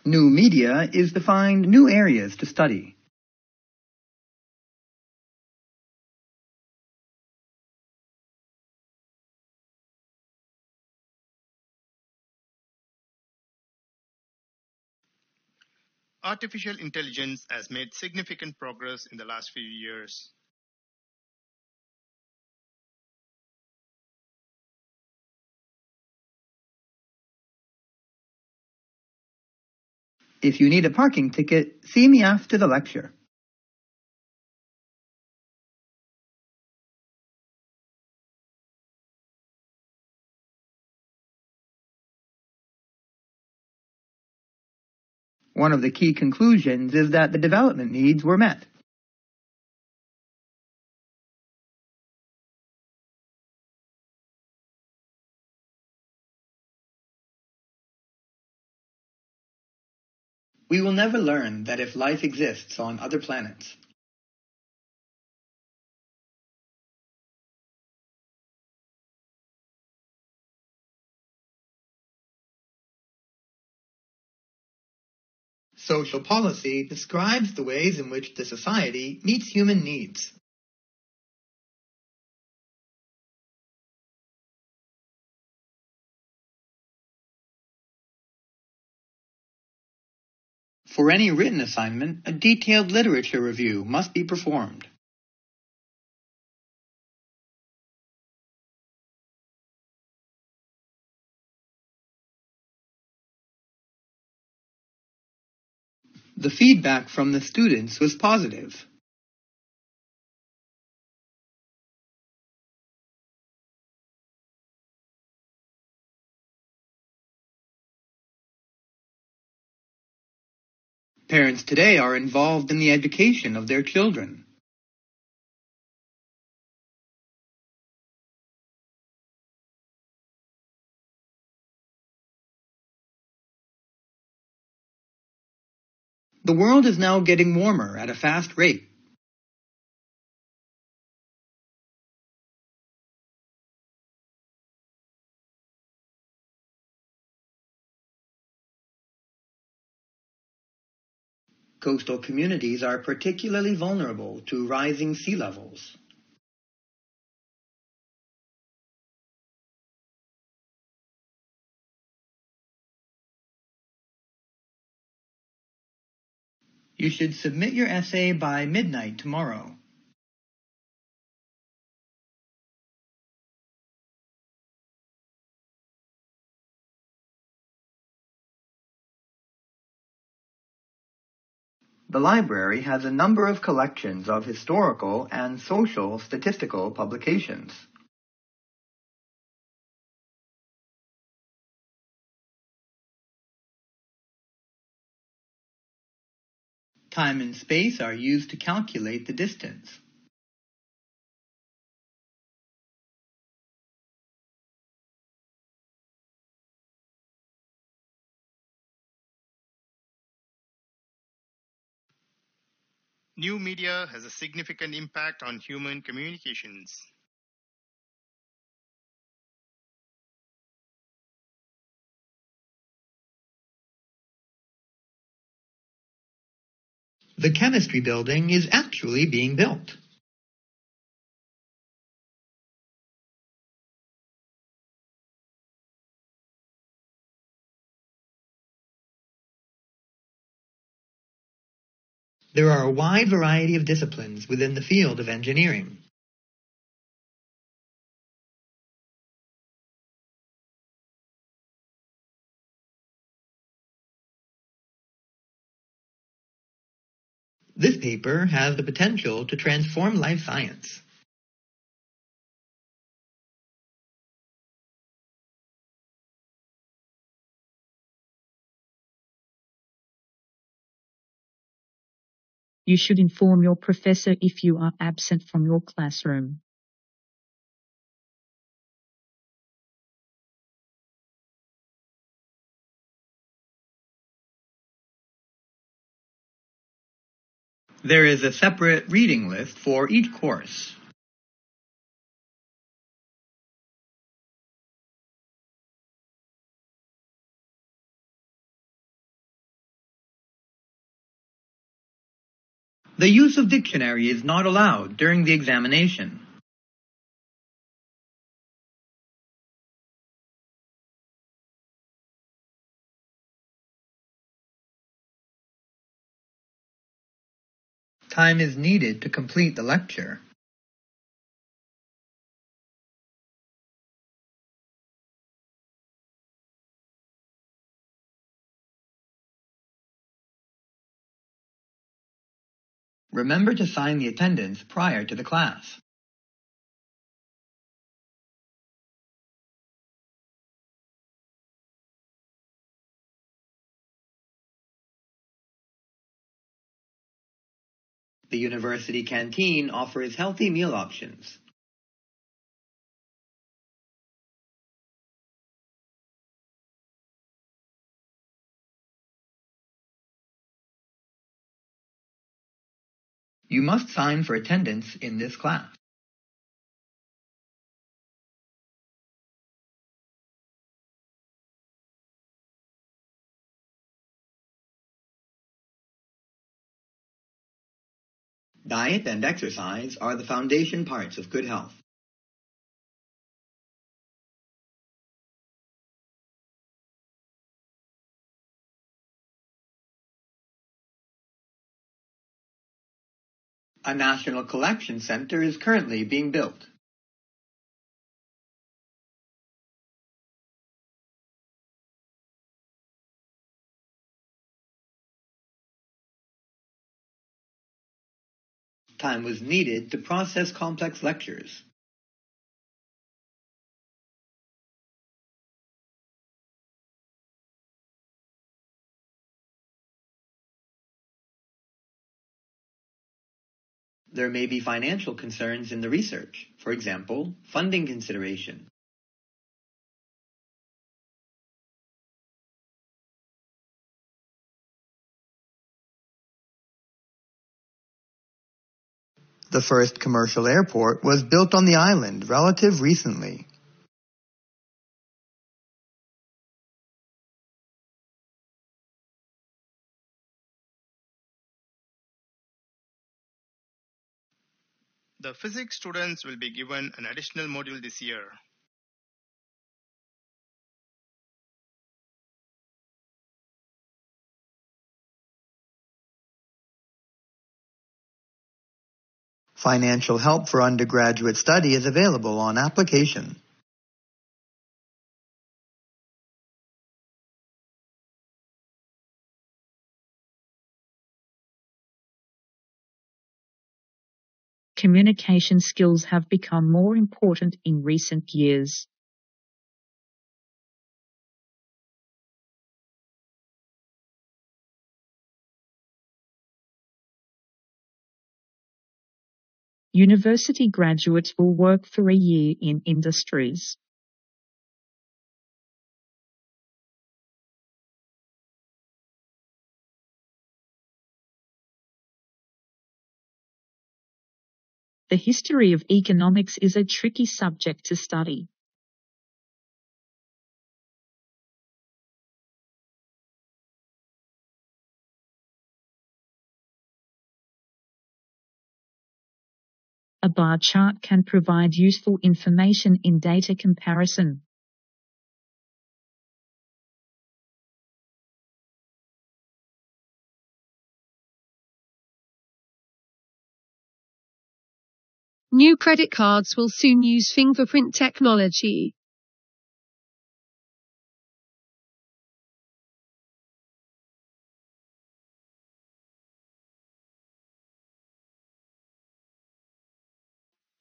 New media is to find new areas to study. Artificial intelligence has made significant progress in the last few years. If you need a parking ticket, see me after the lecture. One of the key conclusions is that the development needs were met. we will never learn that if life exists on other planets. Social policy describes the ways in which the society meets human needs. For any written assignment, a detailed literature review must be performed. The feedback from the students was positive. Parents today are involved in the education of their children. The world is now getting warmer at a fast rate. Coastal communities are particularly vulnerable to rising sea levels. You should submit your essay by midnight tomorrow. The library has a number of collections of historical and social statistical publications. Time and space are used to calculate the distance. New media has a significant impact on human communications. The chemistry building is actually being built. There are a wide variety of disciplines within the field of engineering. This paper has the potential to transform life science. You should inform your professor if you are absent from your classroom. There is a separate reading list for each course. The use of dictionary is not allowed during the examination. Time is needed to complete the lecture. Remember to sign the attendance prior to the class. The university canteen offers healthy meal options. You must sign for attendance in this class. Diet and exercise are the foundation parts of good health. A national collection center is currently being built. Time was needed to process complex lectures. There may be financial concerns in the research, for example, funding consideration. The first commercial airport was built on the island relatively recently. The physics students will be given an additional module this year. Financial help for undergraduate study is available on application. Communication skills have become more important in recent years. University graduates will work for a year in industries. The history of economics is a tricky subject to study. A bar chart can provide useful information in data comparison. New credit cards will soon use fingerprint technology.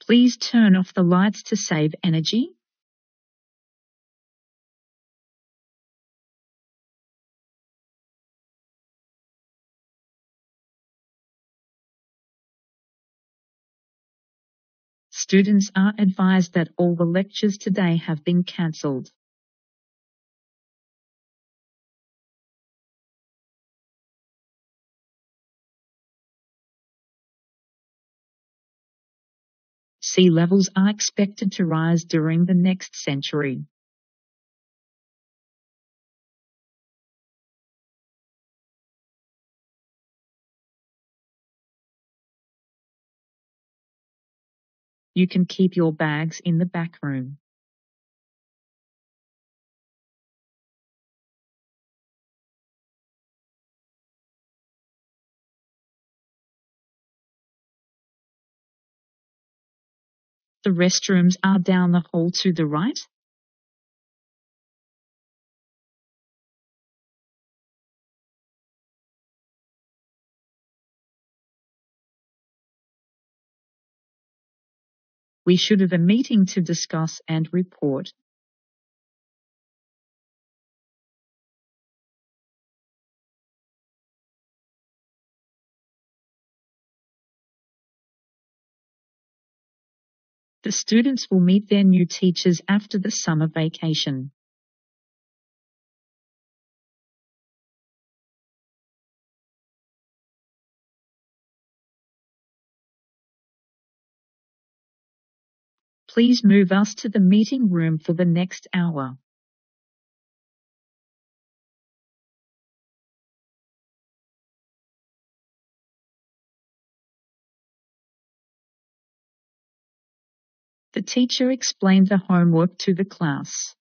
Please turn off the lights to save energy. Students are advised that all the lectures today have been cancelled. Sea levels are expected to rise during the next century. You can keep your bags in the back room. The restrooms are down the hall to the right. We should have a meeting to discuss and report. The students will meet their new teachers after the summer vacation. Please move us to the meeting room for the next hour. The teacher explained the homework to the class.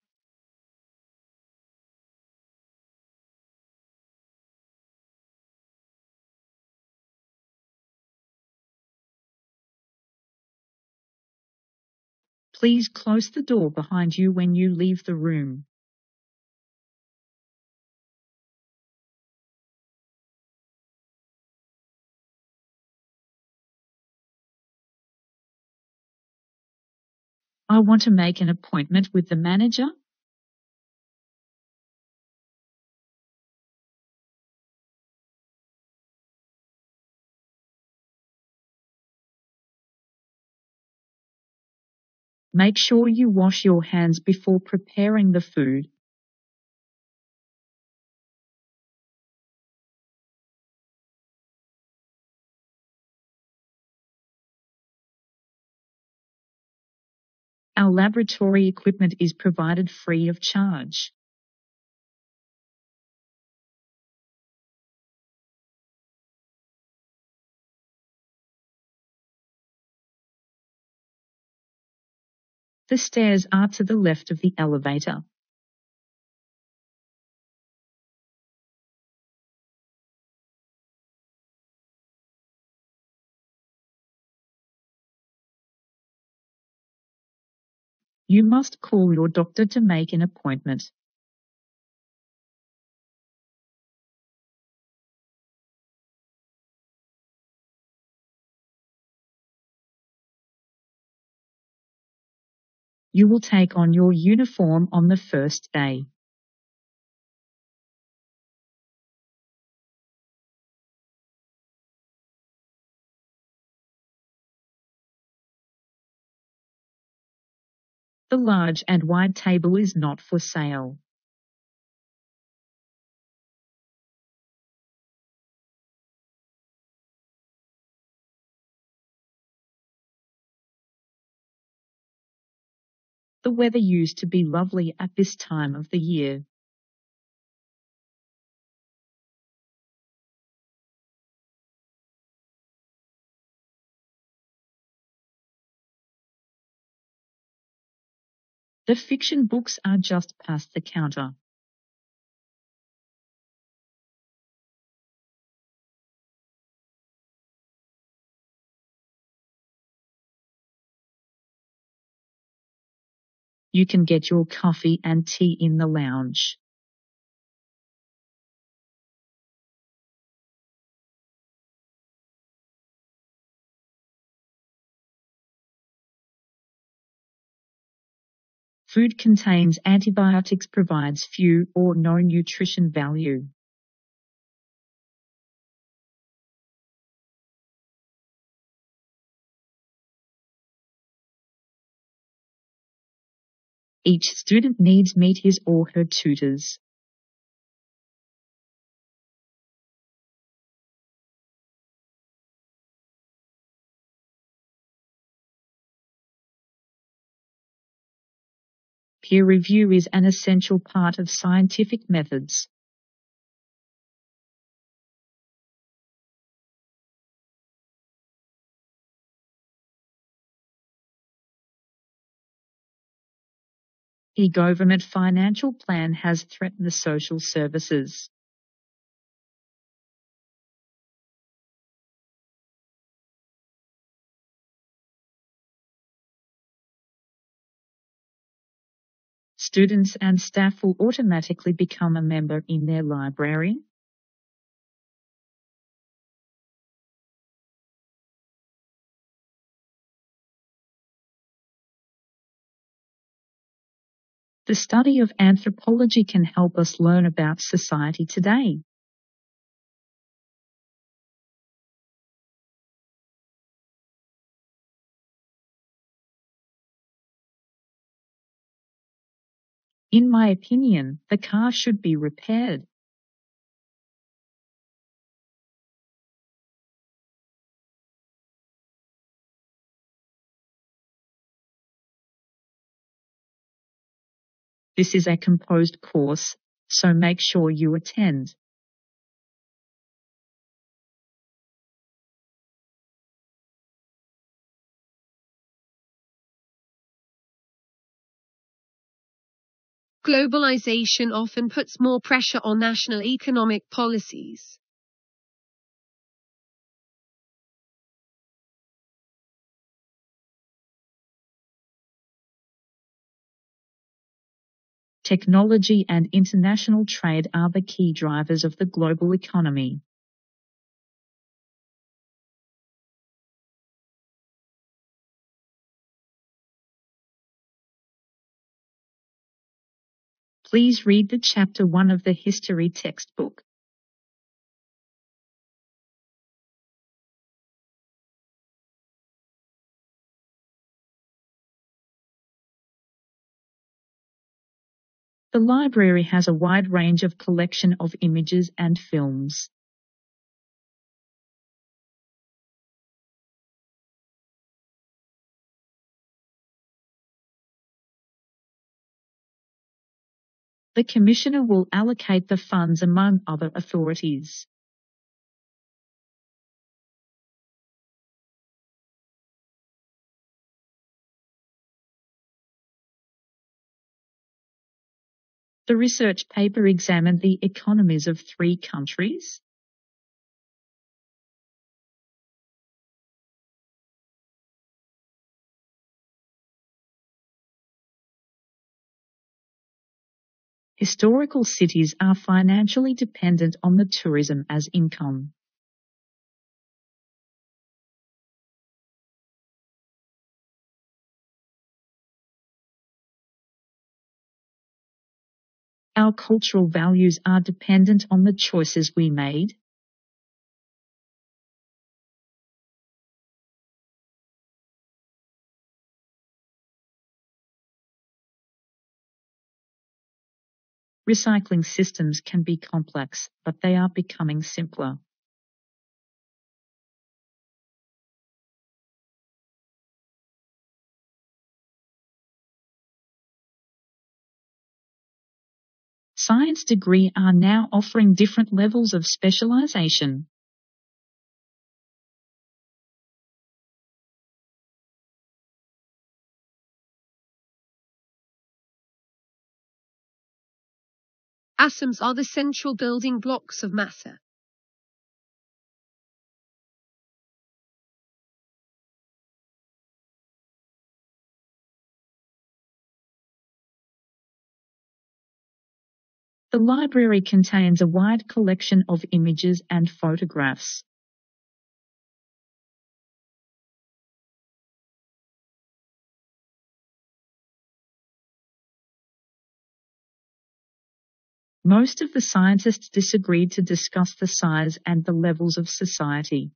Please close the door behind you when you leave the room. I want to make an appointment with the manager. Make sure you wash your hands before preparing the food. Our laboratory equipment is provided free of charge. The stairs are to the left of the elevator. You must call your doctor to make an appointment. You will take on your uniform on the first day. The large and wide table is not for sale. The weather used to be lovely at this time of the year. The fiction books are just past the counter. You can get your coffee and tea in the lounge. Food contains antibiotics, provides few or no nutrition value. Each student needs meet his or her tutors. Peer review is an essential part of scientific methods. E-government financial plan has threatened the social services. Students and staff will automatically become a member in their library. The study of anthropology can help us learn about society today. In my opinion, the car should be repaired. This is a composed course, so make sure you attend. Globalization often puts more pressure on national economic policies. Technology and international trade are the key drivers of the global economy. Please read the Chapter 1 of the history textbook. The library has a wide range of collection of images and films. The Commissioner will allocate the funds among other authorities. The research paper examined the economies of 3 countries. Historical cities are financially dependent on the tourism as income. Our cultural values are dependent on the choices we made. Recycling systems can be complex, but they are becoming simpler. Science degrees are now offering different levels of specialization. Atoms are the central building blocks of matter. The library contains a wide collection of images and photographs. Most of the scientists disagreed to discuss the size and the levels of society.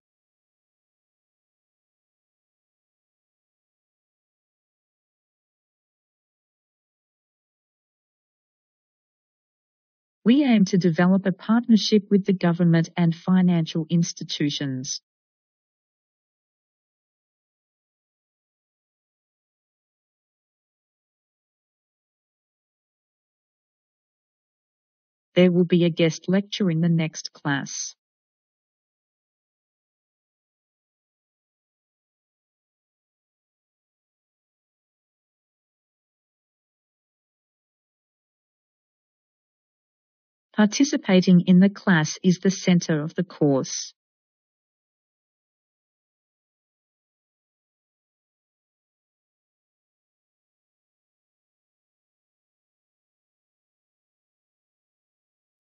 We aim to develop a partnership with the government and financial institutions. There will be a guest lecture in the next class. Participating in the class is the center of the course.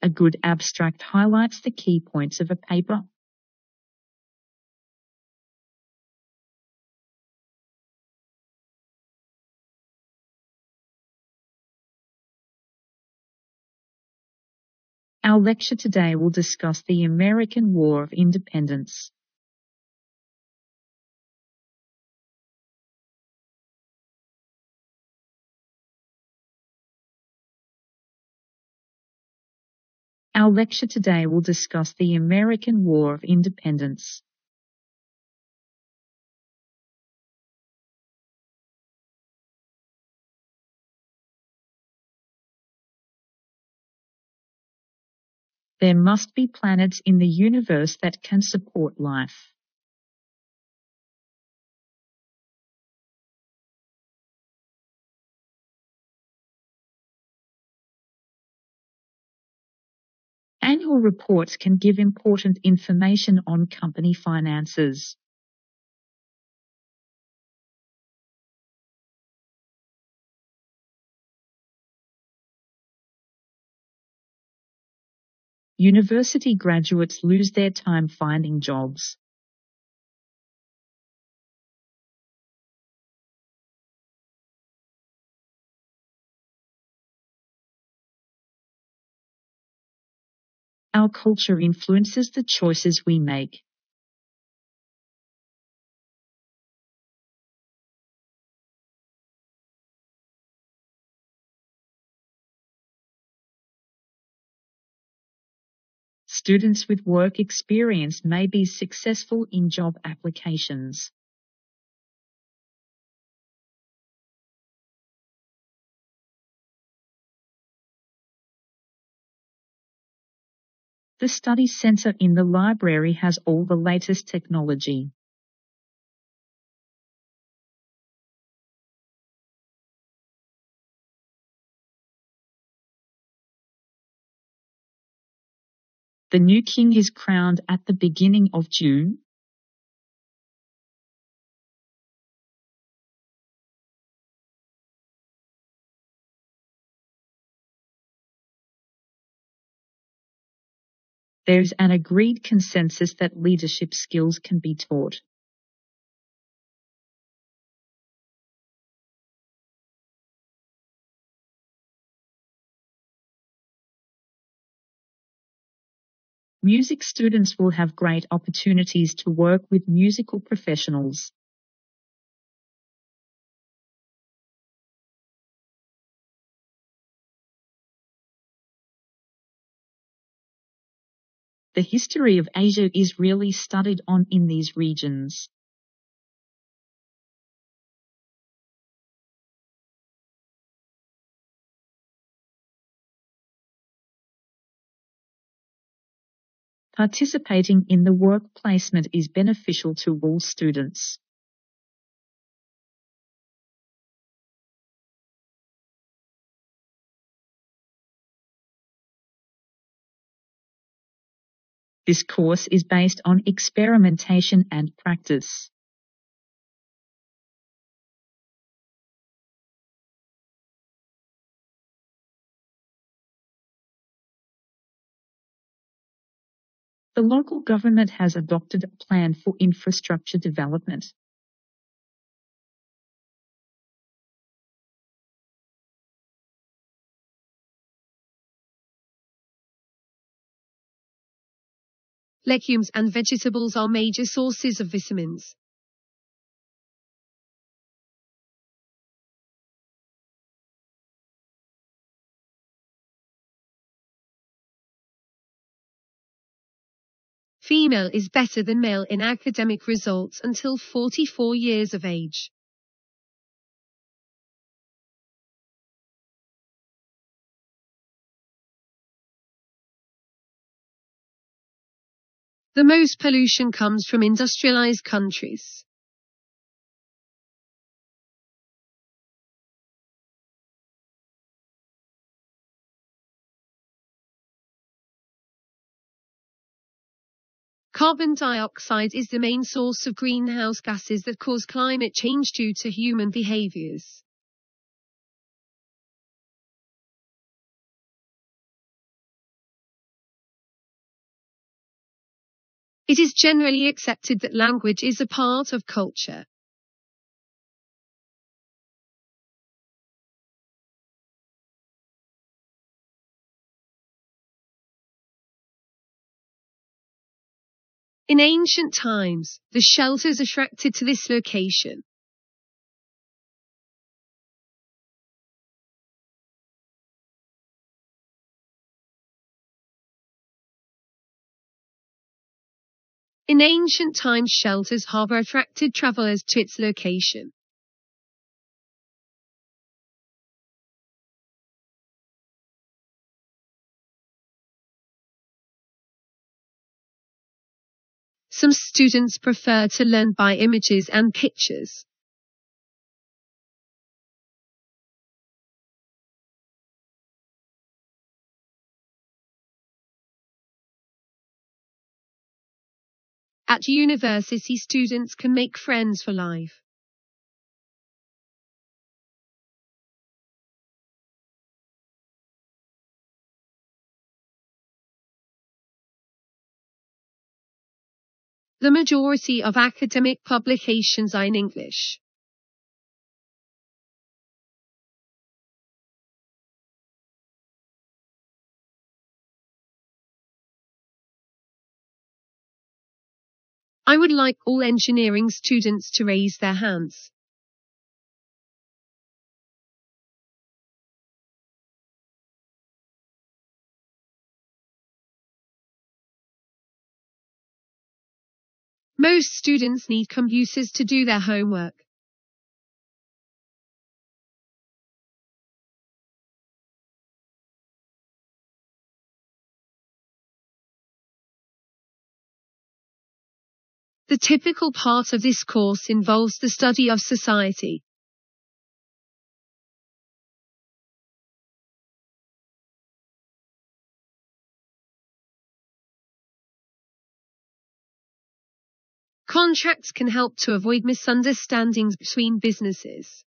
A good abstract highlights the key points of a paper. Our lecture today will discuss the American War of Independence. Our lecture today will discuss the American War of Independence. There must be planets in the universe that can support life. Annual reports can give important information on company finances. University graduates lose their time finding jobs. Our culture influences the choices we make. Students with work experience may be successful in job applications. The study center in the library has all the latest technology. The new king is crowned at the beginning of June. There's an agreed consensus that leadership skills can be taught. Music students will have great opportunities to work with musical professionals. The history of Asia is really studied on in these regions. Participating in the work placement is beneficial to all students. This course is based on experimentation and practice. The local government has adopted a plan for infrastructure development. Legumes and vegetables are major sources of vitamins. Female is better than male in academic results until 44 years of age. The most pollution comes from industrialized countries. Carbon dioxide is the main source of greenhouse gases that cause climate change due to human behaviors. It is generally accepted that language is a part of culture. In ancient times, the shelters attracted to this location. In ancient times, shelters harbor attracted travelers to its location. Some students prefer to learn by images and pictures. At university, students can make friends for life. The majority of academic publications are in English. I would like all engineering students to raise their hands. Most students need computers to do their homework. The typical part of this course involves the study of society. Contracts can help to avoid misunderstandings between businesses.